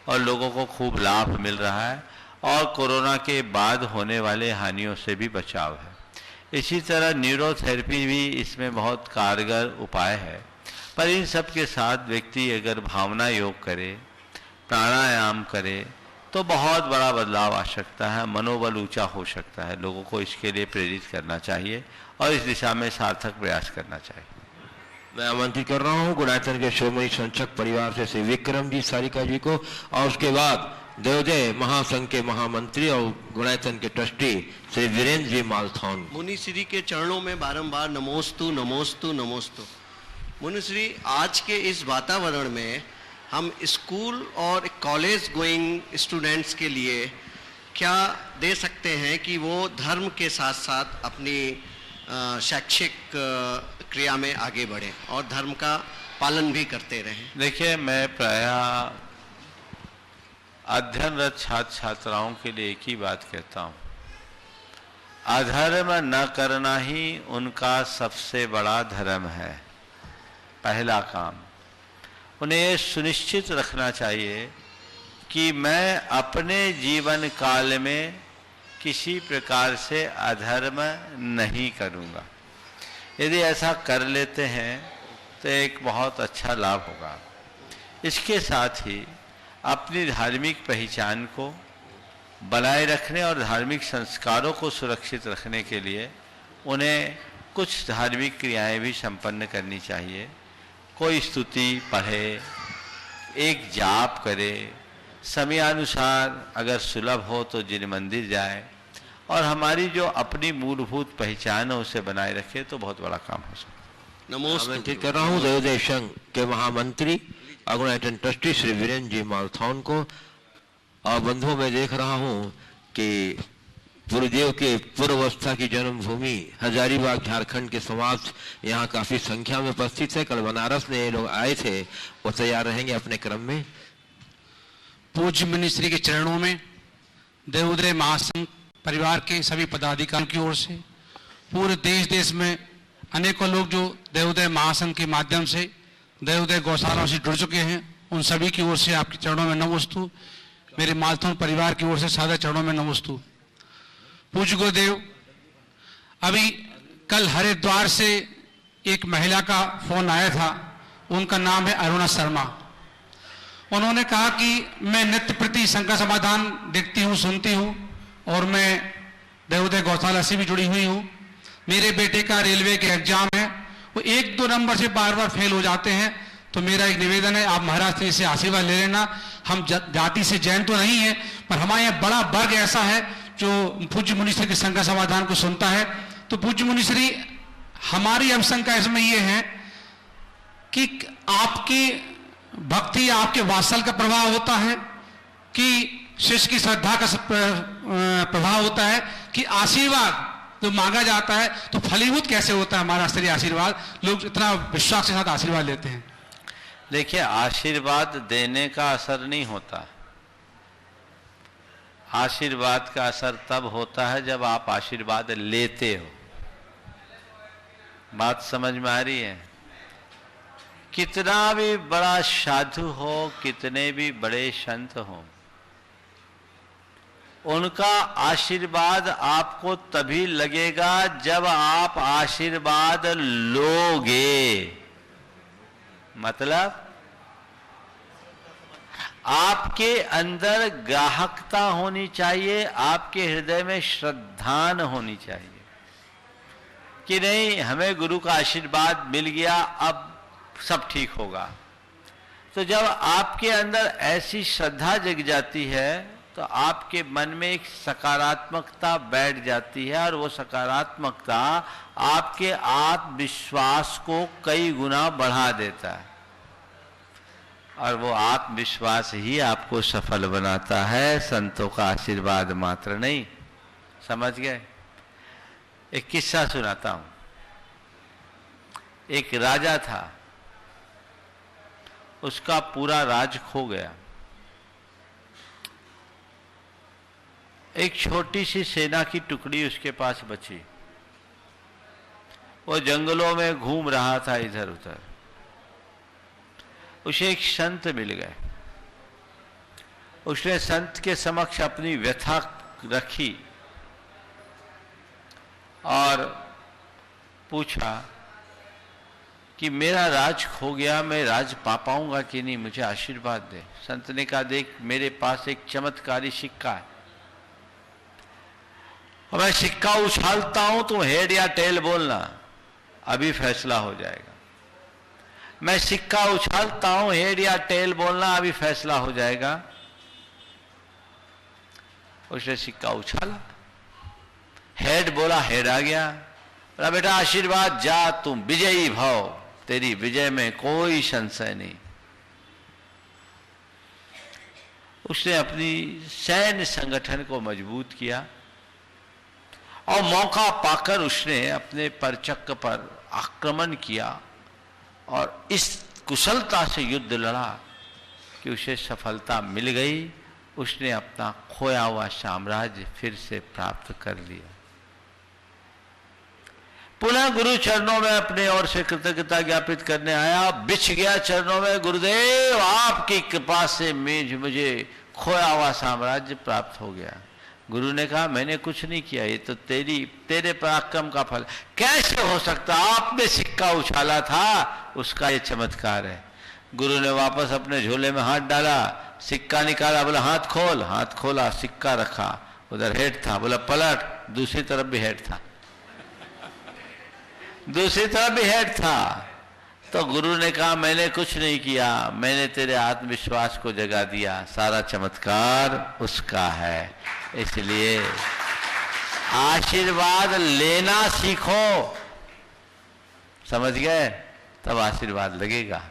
और लोगों को खूब लाभ मिल रहा है, और कोरोना के बाद होने वाले हानियों से भी बचाव है। इसी तरह न्यूरोथेरेपी भी इसमें बहुत कारगर उपाय है। पर इन सब के साथ व्यक्ति अगर भावना योग करे, प्राणायाम करे, तो बहुत बड़ा बदलाव आ सकता है, मनोबल ऊंचा हो सकता है। लोगों को इसके लिए प्रेरित करना चाहिए और इस दिशा में सार्थक प्रयास करना चाहिए। मैं आमंत्रित कर रहा हूँ गुणायतन के शिरोमणि संरक्षक परिवार से श्री विक्रम जी सारिका जी को, और उसके बाद देवोदय महासंघ के महामंत्री और गुणायतन के ट्रस्टी श्री वीरेंद्र जी मालथौन। मुनिश्री के चरणों में बारंबार नमोस्तु नमोस्तु नमोस्तु। मुनिश्री, आज के इस वातावरण में हम स्कूल और कॉलेज गोइंग स्टूडेंट्स के लिए क्या दे सकते हैं कि वो धर्म के साथ साथ अपनी शैक्षिक क्रिया में आगे बढ़ें और धर्म का पालन भी करते रहें? देखिए, मैं प्रायः अध्ययनरत छात्र छात्राओं के लिए एक ही बात कहता हूँ, अधर्म न करना ही उनका सबसे बड़ा धर्म है। पहला काम उन्हें ये सुनिश्चित रखना चाहिए कि मैं अपने जीवन काल में किसी प्रकार से अधर्म नहीं करूँगा। यदि ऐसा कर लेते हैं तो एक बहुत अच्छा लाभ होगा। इसके साथ ही अपनी धार्मिक पहचान को बनाए रखने और धार्मिक संस्कारों को सुरक्षित रखने के लिए उन्हें कुछ धार्मिक क्रियाएं भी संपन्न करनी चाहिए। कोई स्तुति पढ़े, एक जाप करे, समयानुसार अगर सुलभ हो तो जिन मंदिर जाए, और हमारी जो अपनी मूलभूत पहचान है उसे बनाए रखे, तो बहुत बड़ा काम हो सकता है। आमंत्रित कर रहा हूँ देवोदय संघ के महामंत्री गुणायतन ट्रस्टी श्री वीरेंद्र जी मालथौन को। और बंधुओं में देख रहा हूँ कि गुरुदेव के पूर्वावस्था की जन्मभूमि हजारीबाग झारखंड के समाज यहाँ काफी संख्या में उपस्थित है। कल बनारस में ये लोग आए थे, वो तैयार रहेंगे अपने क्रम में। पूज्य मुनिश्री के चरणों में देवोदय महासंघ परिवार के सभी पदाधिकारियों की ओर से पूरे देश में अनेकों लोग जो देवोदय महासंघ के माध्यम से देवोदय गौशालाओं से जुड़ चुके हैं, उन सभी की ओर से आपके चरणों में नमोस्तु। मेरे मालथौन परिवार की ओर से सादर चरणों में नमोस्तु। पूज्य गुरुदेव, अभी कल हरिद्वार से एक महिला का फोन आया था, उनका नाम है अरुणा शर्मा। उन्होंने कहा कि मैं नित्य प्रति शंका समाधान देखती हूँ, सुनती हूँ और मैं देवोदय गौशाला से भी जुड़ी हुई हूँ। मेरे बेटे का रेलवे के एग्जाम है, वो 1-2 नंबर से बार बार फेल हो जाते हैं। तो मेरा एक निवेदन है, आप महाराज से इसे आशीर्वाद ले लेना। हम जाति से जैन तो नहीं है, पर हमारे यहाँ बड़ा वर्ग ऐसा है जो पूज्य मुनिश्री के शंका समाधान को सुनता है। तो पूज्य मुनिश्री, हमारी अब शंका इसमें यह है कि आपकी भक्ति, आपके वात्सल का प्रभाव होता है कि शिष्य की श्रद्धा का प्रभाव होता है कि आशीर्वाद जो मांगा जाता है तो फलीभूत कैसे होता है हमारा स्तरीय आशीर्वाद? लोग इतना विश्वास के साथ आशीर्वाद लेते हैं। देखिए, आशीर्वाद देने का असर नहीं होता। आशीर्वाद का असर तब होता है जब आप आशीर्वाद लेते हो। बात समझ में आ रही है? कितना भी बड़ा साधु हो, कितने भी बड़े संत हो, उनका आशीर्वाद आपको तभी लगेगा जब आप आशीर्वाद लोगे। मतलब आपके अंदर ग्राहकता होनी चाहिए, आपके हृदय में श्रद्धान होनी चाहिए कि नहीं, हमें गुरु का आशीर्वाद मिल गया, अब सब ठीक होगा। तो जब आपके अंदर ऐसी श्रद्धा जग जाती है तो आपके मन में एक सकारात्मकता बैठ जाती है और वो सकारात्मकता आपके आत्मविश्वास को कई गुना बढ़ा देता है और वो आत्मविश्वास ही आपको सफल बनाता है, संतों का आशीर्वाद मात्र नहीं। समझ गए? एक किस्सा सुनाता हूं। एक राजा था, उसका पूरा राज खो गया। एक छोटी सी सेना की टुकड़ी उसके पास बची। वो जंगलों में घूम रहा था इधर उधर। उसे एक संत मिल गए। उसने संत के समक्ष अपनी व्यथा रखी और पूछा कि मेरा राज खो गया, मैं राज पा पाऊंगा कि नहीं, मुझे आशीर्वाद दे। संत ने कहा, देख मेरे पास एक चमत्कारी सिक्का है, और मैं सिक्का उछालता हूं, तुम हेड या टेल बोलना, अभी फैसला हो जाएगा। मैं सिक्का उछालता हूं, हेड या टेल बोलना, अभी फैसला हो जाएगा। उसने सिक्का उछाला, हेड बोला, हेड आ गया। बोला, बेटा आशीर्वाद, जा तुम विजयी भव, तेरी विजय में कोई संशय नहीं। उसने अपनी सैन्य संगठन को मजबूत किया और मौका पाकर उसने अपने परचक्र पर आक्रमण किया और इस कुशलता से युद्ध लड़ा कि उसे सफलता मिल गई। उसने अपना खोया हुआ साम्राज्य फिर से प्राप्त कर लिया। पुनः गुरु चरणों में अपने ओर से कृतज्ञता ज्ञापित करने आया, बिछ गया चरणों में, गुरुदेव आपकी कृपा से मुझे खोया हुआ साम्राज्य प्राप्त हो गया। गुरु ने कहा, मैंने कुछ नहीं किया, ये तो तेरे पराक्रम का फल। कैसे हो सकता, आपने सिक्का उछाला था, उसका ये चमत्कार है। गुरु ने वापस अपने झोले में हाथ डाला, सिक्का निकाला, बोला हाथ खोल, हाथ खोला, सिक्का रखा, उधर हेड था। बोला पलट, दूसरी तरफ भी हेड था, दूसरी तरफ भी हेड था। तो गुरु ने कहा, मैंने कुछ नहीं किया, मैंने तेरे आत्मविश्वास को जगा दिया, सारा चमत्कार उसका है। इसलिए आशीर्वाद लेना सीखो, समझ गए? तब आशीर्वाद लगेगा,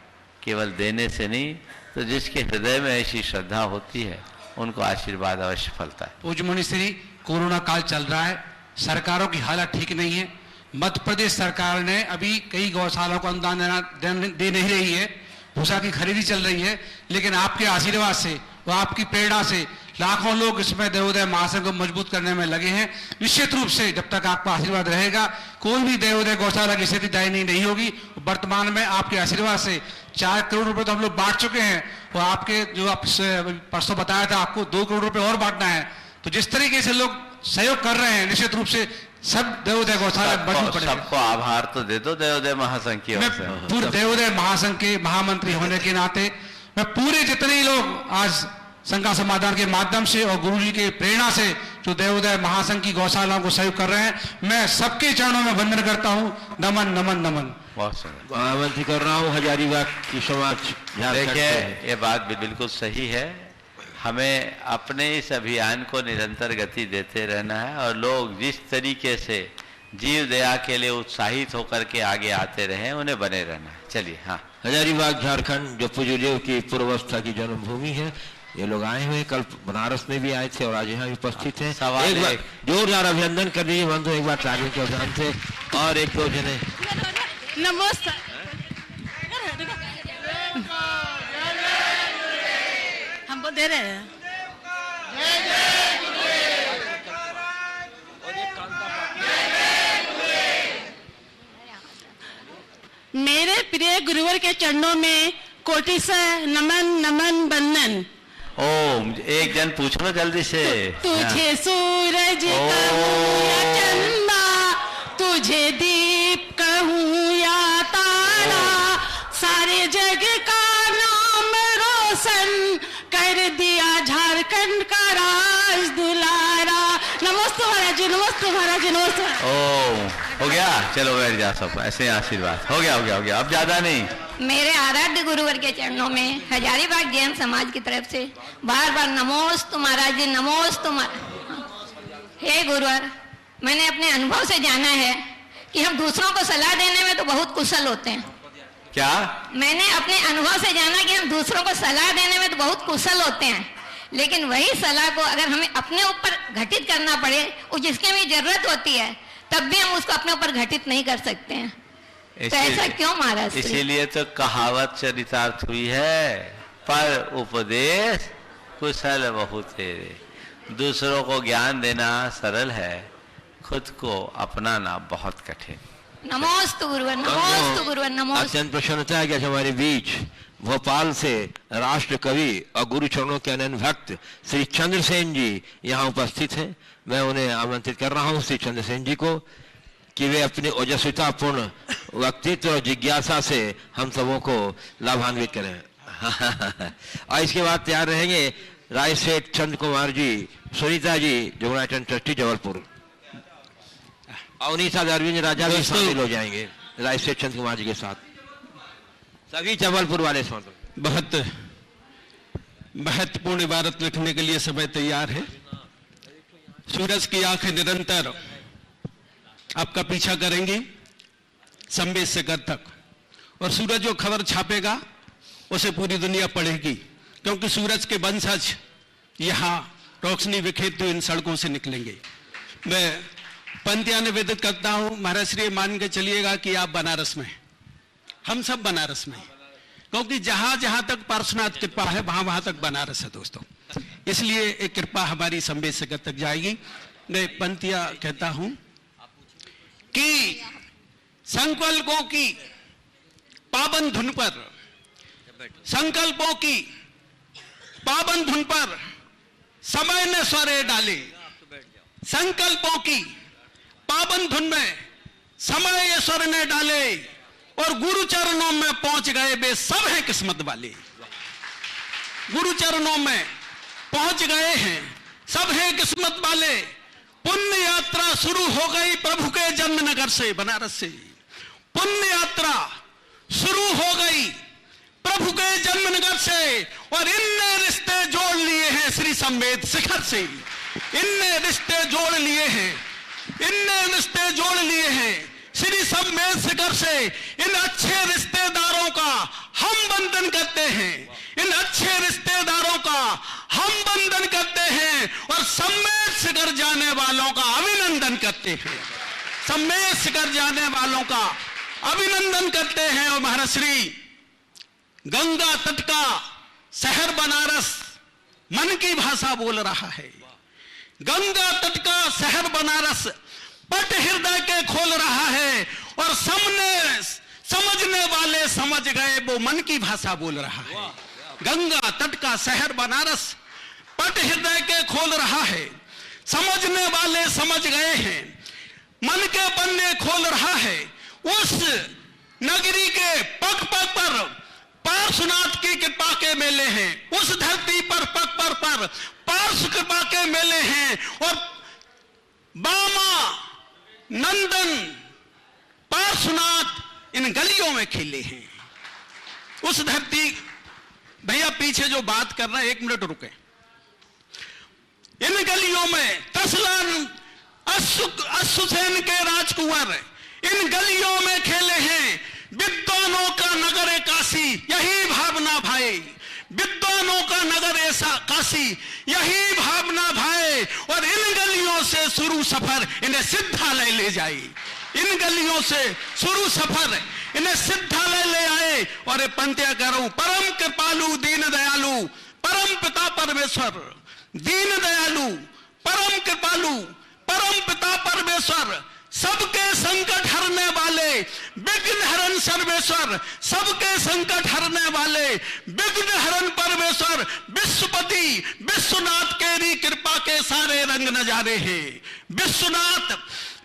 केवल देने से नहीं। तो जिसके हृदय में ऐसी श्रद्धा होती है उनको आशीर्वाद अवश्य फलता है। पूज्य मुनिश्री, कोरोना काल चल रहा है, सरकारों की हालत ठीक नहीं है। मध्य प्रदेश सरकार ने अभी कई गौशालाओं को अनुदान दे नहीं रही है, भूसा की खरीदी चल रही है, लेकिन आपके आशीर्वाद से व आपकी प्रेरणा से लाखों लोग इसमें देवोदय महासंघ को मजबूत करने में लगे हैं। निश्चित रूप से जब तक आपका आशीर्वाद रहेगा, कोई भी देवोदय गौशाला की स्थिति दयनीय नहीं होगी। वर्तमान में आपके आशीर्वाद से 4 करोड़ रुपए तो हम लोग बांट चुके हैं, और आपके जो आप परसों बताया था आपको 2 करोड़ रुपए और बांटना है। तो जिस तरीके से लोग सहयोग कर रहे हैं, निश्चित रूप से सब देवोदय गौशाला मजबूत पड़ेगा। सबको आभार तो दे दो देवोदय महासंघ की ओर से। पूर्व देवोदय महासंघ के महामंत्री होने के नाते मैं पूरे जितने ही लोग आज संघ समाधान के माध्यम से और गुरु जी के प्रेरणा से जो देवोदय महासंघ की गौशालाओं को सहयोग कर रहे हैं, मैं सबके चरणों में वंदन करता हूं। नमन नमन नमन। आमंत्रित कर रहा हूं हजारीबाग की समाज। देखिए, ये बात भी बिल्कुल सही है। हमें अपने इस अभियान को निरंतर गति देते रहना है और लोग जिस तरीके से जीव दया के लिए उत्साहित होकर के आगे आते रहे, उन्हें बने रहना है। चलिए। हाँ, हजारीबाग झारखंड जो पूज्यदेव की पूर्वावस्था की जन्मभूमि है, ये लोग आए हुए, कल बनारस में भी आए थे और आज यहाँ उपस्थित हैं। एक बार जोरदार अभिनंदन कर दीजिए बंधु, एक बार तालियों के अभियान से। और एक दो जने नमस्कार। हमको दे रहे हैं। मेरे प्रिय गुरुवर के चरणों में कोटि से नमन नमन वंदन। ओम, एक जन पूछ लो जल्दी से। तुझे सूरज कहूँ या चंदा, तुझे दीप कहूँ या तारा, सारे जग का नाम रोशन कर दिया झारखंड का राज दुलारा। नमस्ते महाराज जी, नमस्ते महाराज जी, नमस्ते। ओम, हो गया? चलो बैठ जा सब, ऐसे आशीर्वाद। हो गया, अब ज्यादा नहीं। मेरे आराध्य गुरुवर के चरणों में हजारीबाग जैन समाज की तरफ से बार बार नमोस्तु महाराज जी, नमोस्तु। हे गुरुवर, मैंने अपने अनुभव से जाना है कि हम दूसरों को सलाह देने में तो बहुत कुशल होते हैं। क्या? मैंने अपने अनुभव से जाना कि हम दूसरों को सलाह देने में तो बहुत कुशल होते हैं, लेकिन वही सलाह को अगर हमें अपने ऊपर घटित करना पड़े, और जिसकी हमें जरूरत होती है, तब भी हम उसको अपने ऊपर घटित नहीं कर सकते हैं। तो ऐसा क्यों महाराज? इसीलिए तो कहावत चरितार्थ हुई है, पर उपदेश कुशल बहु तेरे। दूसरों को ज्ञान देना सरल है, खुद को अपनाना बहुत कठिन। नमोस्तु गुरुवर, नमोस्तु गुरुवर, नमोस्तु। अत्यंत प्रसन्नता है कि हमारे बीच भोपाल से राष्ट्र कवि और गुरु चरणों के अनन्य भक्त श्री चंद्रसेन जी यहाँ उपस्थित हैं। मैं उन्हें आमंत्रित कर रहा हूँ, श्री चंद्रसेन जी को, कि वे अपने ओजस्वितापूर्ण व्यक्तित्व और जिज्ञासा से हम सबों को लाभान्वित करें। और इसके बाद तैयार रहेंगे राय सेठ चंद्र कुमार जी, सुनीता जी, यूनाइटेड ट्रस्टी जबलपुर, और उन्हीं साथ अरविंद राजा भी शामिल हो जाएंगे राय सेठ चंद्र कुमार जी के साथ। सभी जबलपुर वाले बहुत महत्वपूर्ण इबारत लिखने के लिए समय तैयार है। सूरज की आंखें निरंतर आपका पीछा करेंगी संवेद से घर तक, और सूरज जो खबर छापेगा उसे पूरी दुनिया पढ़ेगी, क्योंकि सूरज के वंशज यहाँ रोशनी बिखेरते हुए इन सड़कों से निकलेंगे। मैं पंक्तियां निवेदित करता हूँ। महाराज श्री मान के चलिएगा कि आप बनारस में, हम सब बनारस में, क्योंकि जहां जहां तक पार्श्वनाथ कृपा है वहां वहां तक बनारस है दोस्तों। इसलिए एक कृपा हमारी संवेद से घर तक जाएगी। मैं पंक्तियां कहता हूं कि संकल्पों की पावन धुन पर, संकल्पों की पावन धुन पर समय ने स्वरे डाले, संकल्पों की पावन धुन में समय स्वर ने डाले, और गुरु चरणों में पहुंच गए वे सब हैं किस्मत वाले। गुरु चरणों में पहुंच गए हैं सब हैं किस्मत वाले। पुण्य यात्रा शुरू हो गई प्रभु के जन्मनगर से, बनारस से। पुण्य यात्रा शुरू हो गई प्रभु के जन्मनगर से, और इनने रिश्ते जोड़ लिए हैं श्री संवेद शिखर से। इनने रिश्ते जोड़ लिए हैं, इनने रिश्ते जोड़ लिए हैं श्री संवेद शिखर से। इन अच्छे रिश्तेदारों का हम वंदन करते हैं, इन अच्छे रिश्तेदारों का हम वंदन करते हैं, और संवेद शिखर जाने वालों का अभिनंदन करते हैं। संवेद शिखर जाने वालों का अभिनंदन करते हैं। और महाराज श्री गंगा तट का शहर बनारस मन की भाषा बोल रहा है। गंगा तट का शहर बनारस पट हृदय के खोल रहा है, और समझने वाले समझ गए, वो मन की भाषा बोल रहा है। गंगा तट का शहर बनारस पट हृदय के खोल रहा है, समझने वाले समझ गए हैं, मन के पन्ने खोल रहा है। उस नगरी के पग पग पर पार्श्वनाथ की कृपा के मेले हैं, उस धरती पर पार्श्व कृपा के मेले हैं, और बामा नंदन पार्श्वनाथ इन गलियों में खिले हैं। उस धरती, भैया पीछे जो बात कर रहे हैं, 1 मिनट रुके। इन गलियों में तसलन अश्वसेन के राजकुंवर इन गलियों में खेले हैं। विद्वानों का नगर काशी यही भावना भाई, विद्वानों का नगर ऐसा काशी यही भावना भाई, और इन गलियों से शुरू सफर इन्हें सिद्धालय ले जाए। इन गलियों से शुरू सफर इन्हें सिद्धालय ले आए। और ये पंक्तियां कह रहा हूं, परम कृपालु दीन दयालु परम पिता परमेश्वर, दीन दयालु परम कृपालु परम पिता परमेश्वर, सबके संकट हरने वाले विघ्न हरण सर्वेश्वर, सबके संकट हरने वाले विघ्न हरण परमेश्वर, विश्वपति विश्वनाथ तेरी कृपा के सारे रंग नजारे हैं। विश्वनाथ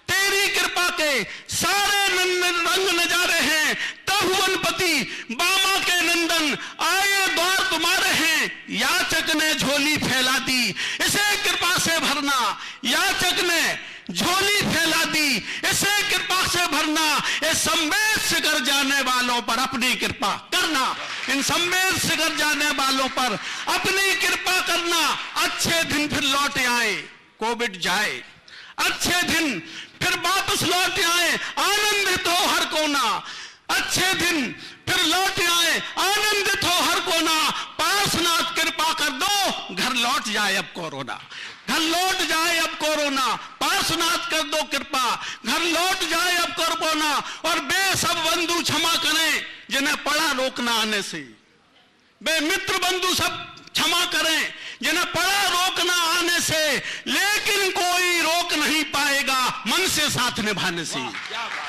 तेरी कृपा के सारे रंग नजारे हैं। त्रिभुवनपति बामा के नंदन आए द्वार तुम्हारे हैं, याचक ने झोली फैला दी इसे कृपा से भरना, याचक ने झोली फैला दी इसे कृपा से भरना। ये संवेद से कर जाने वालों पर अपनी कृपा करना, इन संवेद से कर जाने वालों पर अपनी कृपा करना। अच्छे दिन फिर लौट आए, कोविड जाए, अच्छे दिन फिर वापस लौट आए, आनंदित हो हर कोना। अच्छे दिन फिर लौट आए, आनंदित हो हर कोना। पार्श्वनाथ कृपा कर दो, घर लौट जाए अब कोरोना, घर लौट जाए अब कोरोना। पार्श्वनाथ कर दो कृपा, घर लौट जाए अब कोरोना। और बे सब बंधु क्षमा करें जिन्हें पड़ा रोकना आने से, बे मित्र बंधु सब क्षमा करें जिन्हें पड़ा रोकना आने से, लेकिन कोई रोक नहीं पाएगा मन से साथ निभाने से।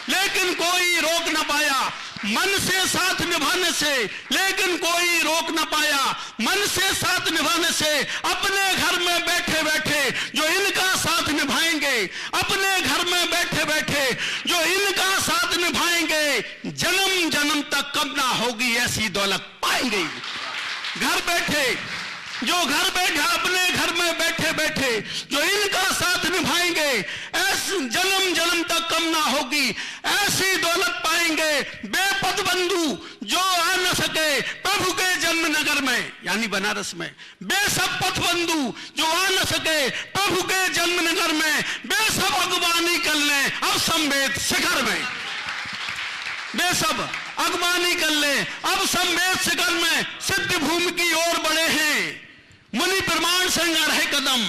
लेकिन कोई रोक न पाया मन से साथ निभाने से, लेकिन कोई रोक न पाया मन से साथ निभाने से। अपने घर में बैठे बैठे जो इनका साथ निभाएंगे, अपने घर में बैठे बैठे जो इनका साथ निभाएंगे, जन्म जन्म तक कब ना होगी ऐसी दौलत पाएंगे। घर बैठे जो घर बैठे, अपने घर में बैठे बैठे जो इनका साथ निभाएंगे, ऐसे जन्म जन्म तक कम ना होगी ऐसी दौलत पाएंगे। बेपद बंधु जो आ न सके प्रभु के जन्म नगर में, यानी बनारस में, बेसब पथ बंधु जो आ न सके प्रभु के जन्म नगर में, बेसब अगवानी कर ले अब संवेद शिखर में, बेसब अगवानी कर ले अब संवेद शिखर में। सिद्ध भूमि की ओर बढ़े हैं मुनि प्रमाण संग अढ़े कदम।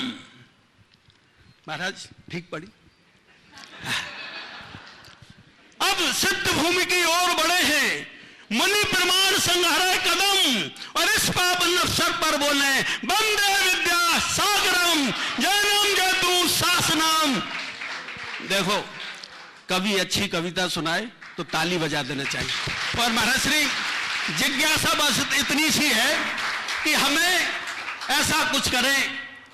महाराज ठीक पड़ी। अब सिद्ध भूमि की ओर बढ़े हैं मुनि प्रमाण संग अढ़े कदम, और इस पावन अवसर पर बोले वंदे विद्या सागरम जैनम जयतु शासनम। देखो, कवि अच्छी कविता सुनाए तो ताली बजा देना चाहिए। और महाराज श्री जिज्ञासा बस इतनी सी है कि हमें ऐसा कुछ करें,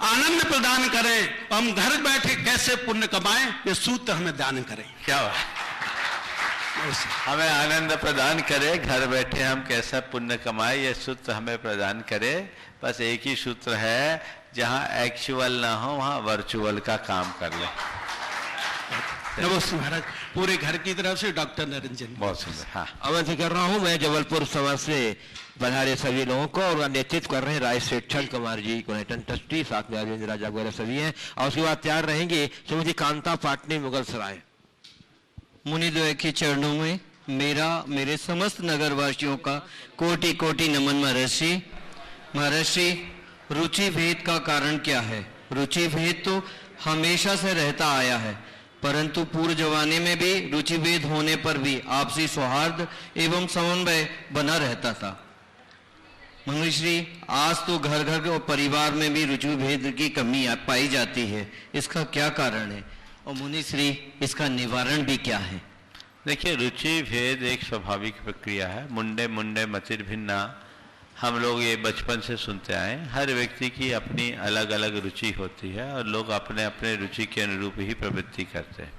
आनंद प्रदान करें, हम घर बैठे कैसे पुण्य कमाएं, ये सूत्र हमें दान करें। क्या हमें आनंद प्रदान करे, घर बैठे हम कैसा पुण्य कमाए, ये सूत्र हमें प्रदान करे। बस एक ही सूत्र है, जहां एक्चुअल ना हो वहां वर्चुअल का काम कर ले। नमस्ते महाराज, पूरे घर की तरफ से डॉक्टर निरंजन। बहुत सुंदर। हाँ, अवश्य कर रहा हूं मैं जबलपुर समाज से पधारे सभी लोगों को, और नेतृत्व कर रहे हैं राय सेठ छठ कुमार जी, कोनेटन ट्रस्टी, साथ में अरविंद राजा वगैरह सभी हैं। और उसके बाद तैयार रहेंगे श्रीमती कांता पाटनी मुगल सराय। मुनिद्वय के चरणों में मेरा, मेरे समस्त नगरवासियों का कोटि कोटि नमन। महर्षि, रुचि भेद का कारण क्या है? रुचि भेद तो हमेशा से रहता आया है, परंतु पूर्व जमाने में भी रुचि भेद होने पर भी आपसी सौहार्द एवं समन्वय बना रहता था। महर्षि, आज तो घर घर और परिवार में भी रुचि भेद की कमी पाई जाती है, इसका क्या कारण है? और मुनिश्री, इसका निवारण भी क्या है? देखिए, रुचि भेद एक स्वाभाविक प्रक्रिया है। मुंडे मुंडे मतिर्भिन्ना, हम लोग ये बचपन से सुनते आए। हर व्यक्ति की अपनी अलग अलग रुचि होती है और लोग अपने अपने रुचि के अनुरूप ही प्रवृत्ति करते हैं।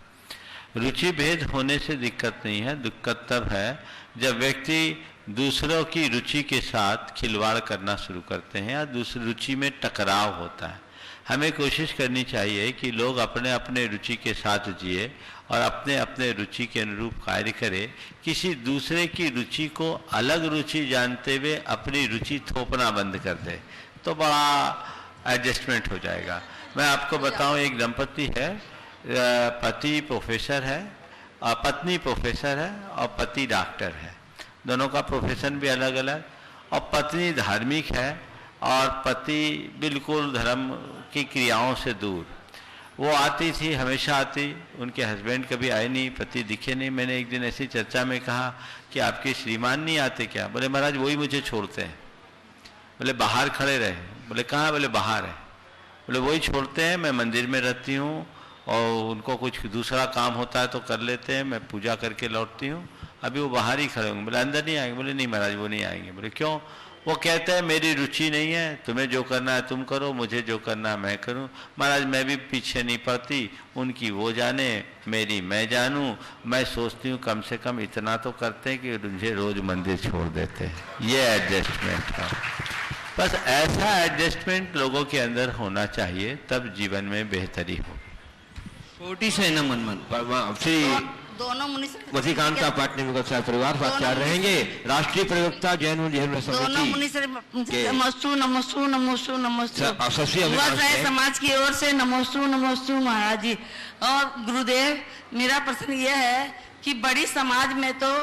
रुचि भेद होने से दिक्कत नहीं है, दिक्कत तब है जब व्यक्ति दूसरों की रुचि के साथ खिलवाड़ करना शुरू करते हैं या दूसरी रुचि में टकराव होता है। हमें कोशिश करनी चाहिए कि लोग अपने अपने रुचि के साथ जिए और अपने अपने रुचि के अनुरूप कार्य करें। किसी दूसरे की रुचि को अलग रुचि जानते हुए अपनी रुचि थोपना बंद कर दे तो बड़ा एडजस्टमेंट हो जाएगा। मैं आपको बताऊं, एक दंपति है, पति प्रोफेसर है और पत्नी प्रोफेसर है और पति डॉक्टर है। दोनों का प्रोफेशन भी अलग अलग, और पत्नी धार्मिक है और पति बिल्कुल धर्म की क्रियाओं से दूर। वो आती थी, हमेशा आती, उनके हस्बैंड कभी आए नहीं, पति दिखे नहीं। मैंने एक दिन ऐसी चर्चा में कहा कि आपके श्रीमान नहीं आते क्या? बोले महाराज वही मुझे छोड़ते हैं। बोले बाहर खड़े रहे? बोले कहाँ? बोले बाहर है। बोले वही छोड़ते हैं, मैं मंदिर में रहती हूँ और उनको कुछ दूसरा काम होता है तो कर लेते हैं, मैं पूजा करके लौटती हूँ, अभी वो बाहर ही खड़े होंगे। बोले अंदर नहीं आएंगे? बोले नहीं महाराज वो नहीं आएंगे। बोले क्यों? वो कहते हैं मेरी रुचि नहीं है, तुम्हें जो करना है तुम करो, मुझे जो करना है मैं करूं। महाराज मैं भी पीछे नहीं पड़ती, उनकी वो जाने मेरी मैं जानूं। मैं सोचती हूँ कम से कम इतना तो करते हैं कि मुझे रोज मंदिर छोड़ देते हैं। ये एडजस्टमेंट है, बस ऐसा एडजस्टमेंट लोगों के अंदर होना चाहिए, तब जीवन में बेहतरी होगी। कोटि से नमन श्री दोनों वसीकांता पाटनी मुगल साहब परिवार साथ रहेंगे। राष्ट्रीय प्रवक्ता जैन दोनों मुनि नमस्तु नमस्तु नमस्तु नमस्तु समाज की ओर से नमस्तु नमस्तु महाराज जी। और गुरुदेव, मेरा प्रश्न यह है कि बड़ी समाज में तो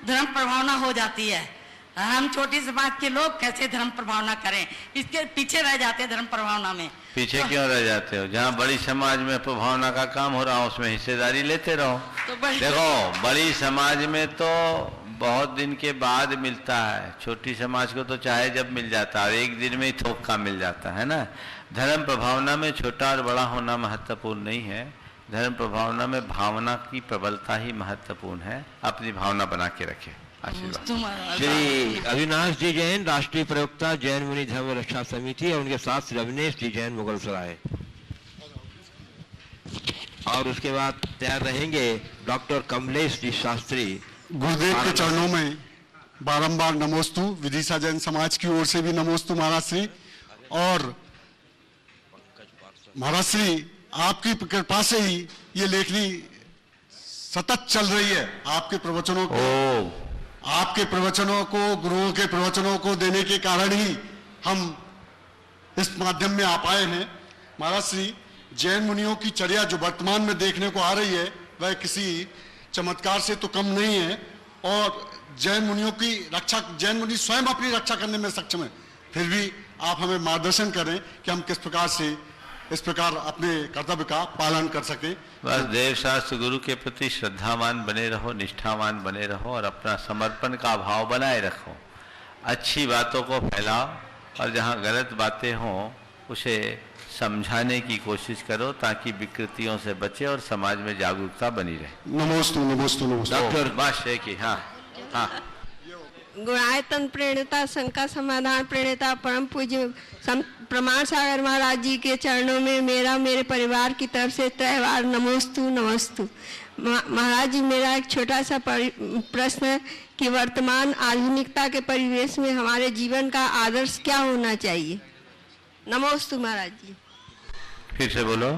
धर्म प्रभावना हो जाती है, हम छोटी समाज के लोग कैसे धर्म प्रभावना करें? इसके पीछे रह जाते हैं धर्म प्रभावना में। पीछे क्यों रह जाते हो? जहाँ बड़ी समाज में प्रभावना का काम हो रहा हो उसमें हिस्सेदारी लेते रहो। तो देखो, बड़ी समाज में तो बहुत दिन के बाद मिलता है, छोटी समाज को तो चाहे जब मिल जाता है, एक दिन में ही थोक का मिल जाता है ना। धर्म प्रभावना में छोटा और बड़ा होना महत्वपूर्ण नहीं है, धर्म प्रभावना में भावना की प्रबलता ही महत्वपूर्ण है। अपनी भावना बना के रखें। श्री अविनाश जी जैन, राष्ट्रीय प्रवक्ता जैन मुनि धर्म रक्षा समिति, और उनके साथ श्री अविनेश जी जैन मुगल सराय, और उसके बाद तैयार रहेंगे डॉक्टर कमलेश जी शास्त्री। गुरुदेव के चरणों में बारंबार नमोस्तु। विदिशा जैन समाज की ओर से भी नमोस्तु महाराज श्री। और महाराज श्री, आपकी कृपा से ही ये लेखनी सतत चल रही है। आपके प्रवचनों को, आपके प्रवचनों को, गुरुओं के प्रवचनों को देने के कारण ही हम इस माध्यम में आ पाए हैं। महाराज श्री, जैन मुनियों की चर्या जो वर्तमान में देखने को आ रही है वह किसी चमत्कार से तो कम नहीं है, और जैन मुनियों की रक्षा, जैन मुनि स्वयं अपनी रक्षा करने में सक्षम है। फिर भी आप हमें मार्गदर्शन करें कि हम किस प्रकार से इस प्रकार अपने कर्तव्य का पालन कर सकें। बस देव शास्त्र गुरु के प्रति श्रद्धावान बने रहो, निष्ठावान बने रहो और अपना समर्पण का भाव बनाए रखो। अच्छी बातों को फैलाओ और जहाँ गलत बातें हों उसे समझाने की कोशिश करो ताकि विकृतियों से बचे और समाज में जागरूकता बनी रहे। नमोस्तु नमोस्तु नमोस्तु। डॉक्टर बादशाह की। हाँ हाँ। गुणायतन प्रेरणता, शंका समाधान प्रेरणता, परम पूज्य प्रमाण सागर महाराज जी के चरणों में मेरा मेरे परिवार की तरफ से त्रिवार नमोस्तु नमोस्तु। महाराज जी, मेरा एक छोटा सा प्रश्न है कि वर्तमान आधुनिकता के परिवेश में हमारे जीवन का आदर्श क्या होना चाहिए? नमोस्तु महाराज जी। फिर से बोलो।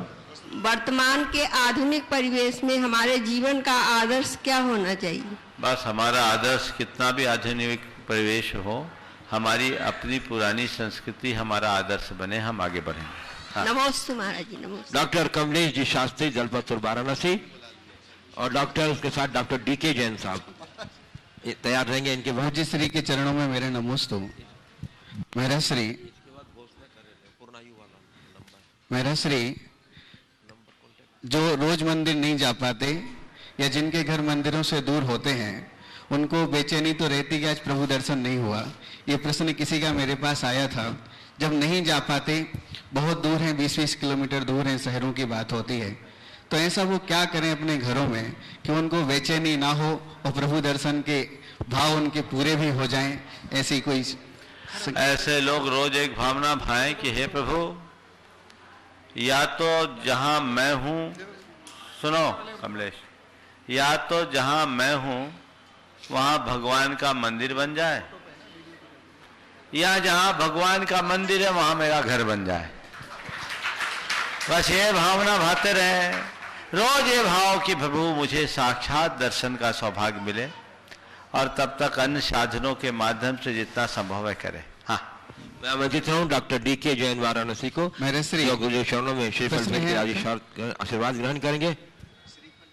वर्तमान के आधुनिक परिवेश में हमारे जीवन का आदर्श क्या होना चाहिए? बस हमारा आदर्श कितना भी आधुनिक परिवेश हो, हमारी अपनी पुरानी संस्कृति हमारा आदर्श बने, हम आगे बढ़ेंगे। हाँ। नमोस्तु महाराज जी। नमोस्तु। डॉक्टर कमलेश जी शास्त्री, जलपतपुर वाराणसी, और डॉक्टर उसके साथ डॉक्टर डीके जैन साहब तैयार रहेंगे। इनके पूज्य श्री के चरणों में मेरे नमोस्तु। मेरा श्री जो रोज मंदिर नहीं जा पाते या जिनके घर मंदिरों से दूर होते हैं उनको बेचैनी तो रहती कि आज प्रभु दर्शन नहीं हुआ। ये प्रश्न किसी का मेरे पास आया था। जब नहीं जा पाते, बहुत दूर हैं, 20-20 किलोमीटर दूर हैं, शहरों की बात होती है, तो ऐसा वो क्या करें अपने घरों में कि उनको बेचैनी ना हो और प्रभु दर्शन के भाव उनके पूरे भी हो जाएं? ऐसी कोई ऐसे लोग रोज एक भावना भाएं कि हे प्रभु, या तो जहां मैं हूं, सुनो कमलेश, या तो जहां मैं हूं वहां भगवान का मंदिर बन जाए, या जहां भगवान का मंदिर है वहां मेरा घर बन जाए। बस ये भावना भाते रहे, रोज ये भाव कि प्रभु मुझे साक्षात दर्शन का सौभाग्य मिले, और तब तक अन्य साधनों के माध्यम से जितना संभव है करे। हाँ, मैं आमंत्रित हूँ डॉक्टर डी.के. जैन वाराणसी को, जो गुरु चरणों में श्रीफल भेंट आशीर्वाद ग्रहण करेंगे।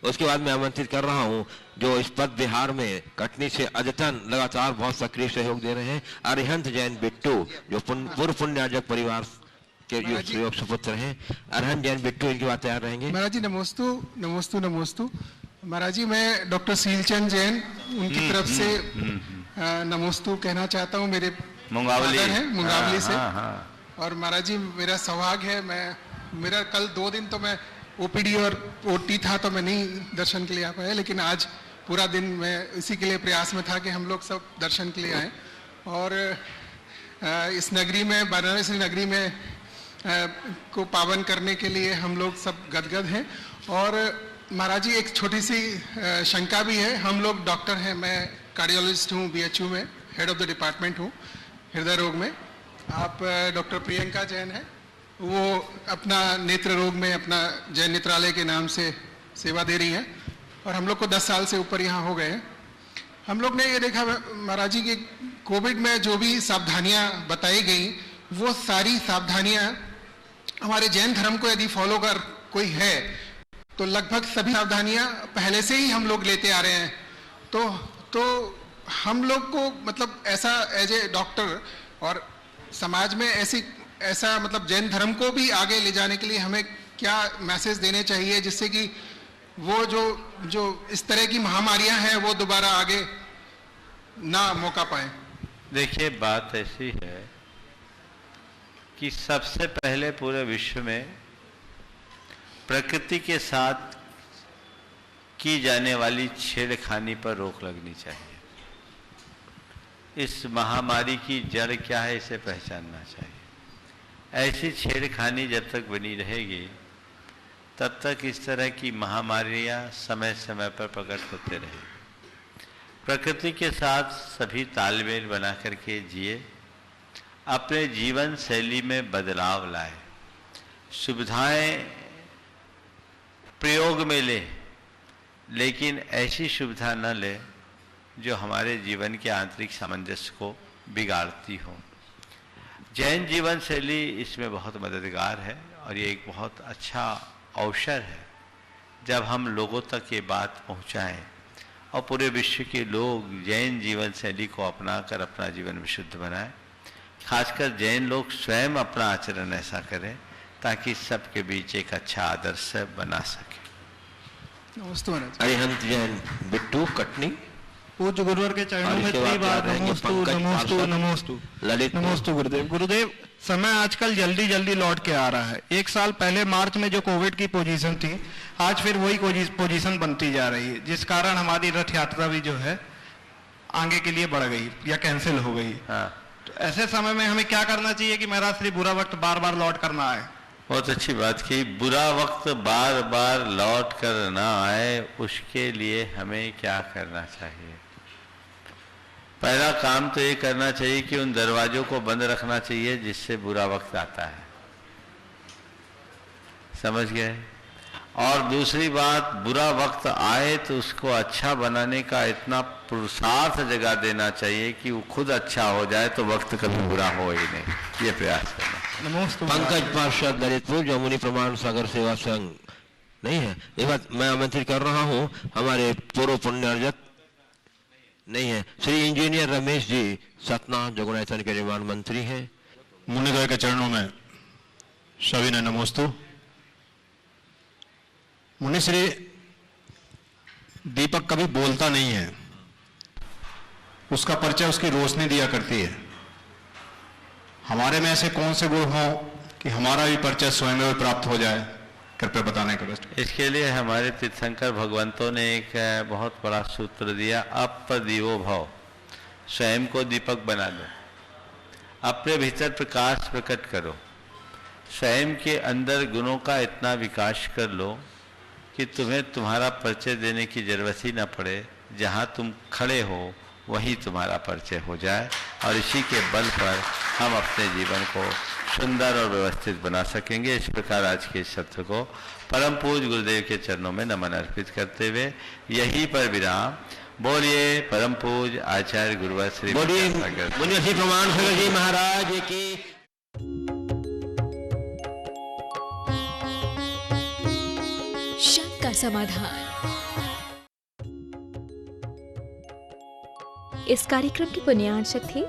उसके बाद मैं आमंत्रित कर रहा हूँ जो इस पद विहार में कटनी से अद्यतन लगातार बहुत सक्रिय सहयोग दे रहे हैं, अरिहंत जैन बिट्टू, जो पूर्व पुण्यार्जक परिवार के सहयोग सुपुत्र हैं। अरिहंत जैन बिट्टू इनकी बात तैयार रहेंगे। महाराज जी नमोस्तु नमोस्तु नमोस्तु। महाराज जी मैं डॉक्टर सीलचंद जैन उनकी तरफ से नमोस्तु कहना चाहता हूँ। मेरे मुंगावली है मुंगावली से। और महाराज जी मेरा सौभाग्य है, मेरा कल 2 दिन तो मैं ओपीडी और ओटी था तो मैं नहीं दर्शन के लिए आ पाया, लेकिन आज पूरा दिन मैं इसी के लिए प्रयास में था कि हम लोग सब दर्शन के लिए आए। और इस नगरी में, वाराणसी नगरी में को पावन करने के लिए हम लोग सब गदगद हैं। और महाराज जी एक छोटी सी शंका भी है। हम लोग डॉक्टर हैं, मैं कार्डियोलॉजिस्ट हूँ, बीएचयू में हेड ऑफ द डिपार्टमेंट हूँ हृदय रोग में। आप डॉक्टर प्रियंका जैन हैं, वो अपना नेत्र रोग में अपना जैन नेत्रालय के नाम से सेवा दे रही हैं, और हम लोग को 10 साल से ऊपर यहाँ हो गए हैं। हम लोग ने ये देखा महाराज जी कि कोविड में जो भी सावधानियाँ बताई गई, वो सारी सावधानियाँ हमारे जैन धर्म को यदि फॉलो कर कोई है तो लगभग सभी सावधानियाँ पहले से ही हम लोग लेते आ रहे हैं। तो हम लोग को मतलब ऐसा एज ए डॉक्टर और समाज में ऐसा मतलब जैन धर्म को भी आगे ले जाने के लिए हमें क्या मैसेज देने चाहिए, जिससे कि वो जो इस तरह की महामारियां हैं वो दोबारा आगे ना मौका पाए। देखिए बात ऐसी है कि सबसे पहले पूरे विश्व में प्रकृति के साथ की जाने वाली छेड़खानी पर रोक लगनी चाहिए। इस महामारी की जड़ क्या है इसे पहचानना चाहिए। ऐसी छेड़खानी जब तक बनी रहेगी तब तक इस तरह की महामारियां समय समय पर प्रकट होते रहेंगी। प्रकृति के साथ सभी तालमेल बना करके जिए, अपने जीवन शैली में बदलाव लाए, सुविधाएं प्रयोग में ले, लेकिन ऐसी सुविधा न ले जो हमारे जीवन के आंतरिक सामंजस्य को बिगाड़ती हो। जैन जीवन शैली इसमें बहुत मददगार है और ये एक बहुत अच्छा अवसर है जब हम लोगों तक ये बात पहुंचाएं और पूरे विश्व के लोग जैन जीवन शैली को अपनाकर अपना जीवन विशुद्ध बनाएं। खासकर जैन लोग स्वयं अपना आचरण ऐसा करें ताकि सबके बीच एक अच्छा आदर्श बना सके। अरिहंत जैन बिट्टू कटनी। पूज्य गुरुवर के चरणों में 3 बार नमोस्तु नमोस्तु नमोस्तु नमोस्तु गुरुदेव। गुरुदेव समय आजकल जल्दी जल्दी लौट के आ रहा है। 1 साल पहले मार्च में जो कोविड की पोजीशन थी, आज फिर वही पोजीशन बनती जा रही है, जिस कारण हमारी रथ यात्रा भी जो है आगे के लिए बढ़ गई या कैंसिल हो गई। तो ऐसे समय में हमें क्या करना चाहिए कि मेरा श्री बुरा वक्त बार बार लौट कर ना आए? बहुत अच्छी बात की। बुरा वक्त बार बार लौट कर ना आए, उसके लिए हमें क्या करना चाहिए? पहला काम तो ये करना चाहिए कि उन दरवाजों को बंद रखना चाहिए जिससे बुरा वक्त आता है। समझ गए? और दूसरी बात, बुरा वक्त आए तो उसको अच्छा बनाने का इतना पुरुषार्थ जगा देना चाहिए कि वो खुद अच्छा हो जाए तो वक्त कभी बुरा हो ही नहीं। ये प्रयास करना। पंकज पार्षद ललितपुर, जो मुनि प्रमाण सागर सेवा संघ नहीं है, ये बात मैं आमंत्रित कर रहा हूँ। हमारे पूर्व पुण्यार्जक नहीं है, श्री इंजीनियर रमेश जी सतना, जो गुणायतन के निर्माण मंत्री हैं। मुनिद्वय के चरणों में सभी ने नमोस्तु। मुनिश्री, दीपक कभी बोलता नहीं है, उसका परिचय उसकी रोशनी दिया करती है। हमारे में ऐसे कौन से गुण हो कि हमारा भी परिचय स्वयं प्राप्त हो जाए? कृपया बताने का कष्ट। इसके लिए हमारे तीर्थंकर भगवंतों ने एक बहुत बड़ा सूत्र दिया, अपदीवो भव। स्वयं को दीपक बना दो, अपने भीतर प्रकाश प्रकट करो, स्वयं के अंदर गुणों का इतना विकास कर लो कि तुम्हें तुम्हारा परिचय देने की जरूरत ही ना पड़े जहाँ तुम खड़े हो वहीं तुम्हारा परिचय हो जाए और इसी के बल पर हम अपने जीवन को सुंदर और व्यवस्थित बना सकेंगे। इस प्रकार आज के इस सत्र को परम पूज्य गुरुदेव के चरणों में नमन अर्पित करते हुए यहीं पर विराम। बोलिए परम पूज्य आचार्य गुरुवर श्री मुनिश्री प्रमाण सागर जी महाराज की। शंका समाधान। इस कार्यक्रम के पुण्यार्चक थे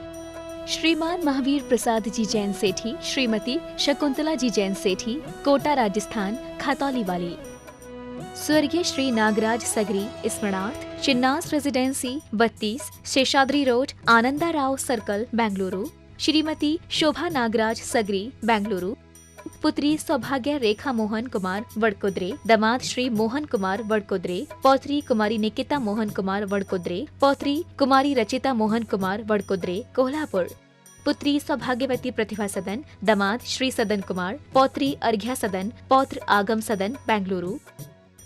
श्रीमान महावीर प्रसाद जी जैन सेठी, श्रीमती शकुंतला जी जैन सेठी, कोटा राजस्थान, खतौली वाली। स्वर्गीय श्री नागराज सगरी स्मरणार्थ, Chinnas residency 32, Seshadri road, Ananda Rao circle, Bengaluru. Shrimati Shobha Nagaraj Sagari, Bengaluru. पुत्री सौभाग्य रेखा मोहन कुमार वडकुद्रे, दामाद श्री मोहन कुमार वडकुद्रे, पौत्री कुमारी निकिता मोहन कुमार वडकुद्रे, पौत्री कुमारी रचिता मोहन कुमार वडकुद्रे, कोल्हापुर। पुत्री सौभाग्यवती प्रतिभा सदन, दामाद श्री सदन कुमार, पौत्री अर्घ्या सदन, पौत्र आगम सदन, बेंगलुरु।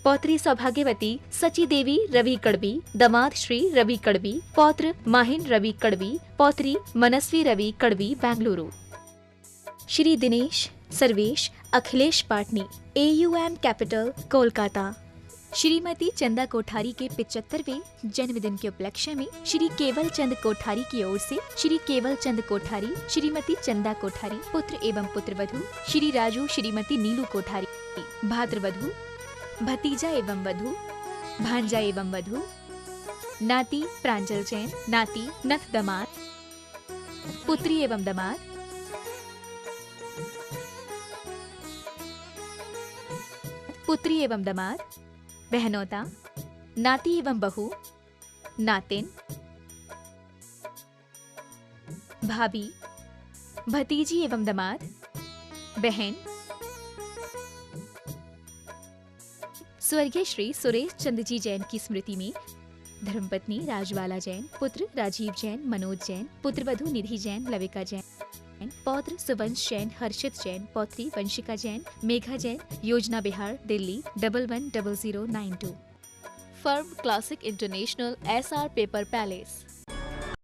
पौत्री सौभाग्यवती सची देवी रवि कड़बी, दामाद श्री रवि कड़बी, पौत्र माहिन रवि कड़बी, पौत्री मनस्वी रवि कड़बी, बेंगलुरु। Shri Dinesh Sarvesh Akhilesh Patni, AUM capital, Kolkata. श्रीमती चंदा कोठारी के 75वें जन्मदिन के उपलक्ष्य में श्री केवल चंद कोठारी की ओर से श्री केवल चंद कोठारी, श्रीमती चंदा कोठारी, पुत्र एवं पुत्रवधू श्री राजू श्रीमती नीलू कोठारी, भाद्रवधू, भतीजा एवं वधू, भांजा एवं वधू, नाती प्रांजल जैन, नाती नथ दमाद, पुत्री एवं दमाद, पुत्री एवं दमाद, बहनोता, नाती एवं बहू, नातिन, भाभी, भतीजी एवं दमाद, बहन। स्वर्गीय श्री सुरेश चंद जी जैन की स्मृति में धर्मपत्नी राजबाला जैन, पुत्र राजीव जैन, मनोज जैन, पुत्रवधू निधि जैन, लविका जैन, पौत्र सुवंश जैन, हर्षित जैन, पौत्री वंशिका जैन, मेघा जैन, योजना Bihar, Delhi 110092। Firm classic international, SR paper palace.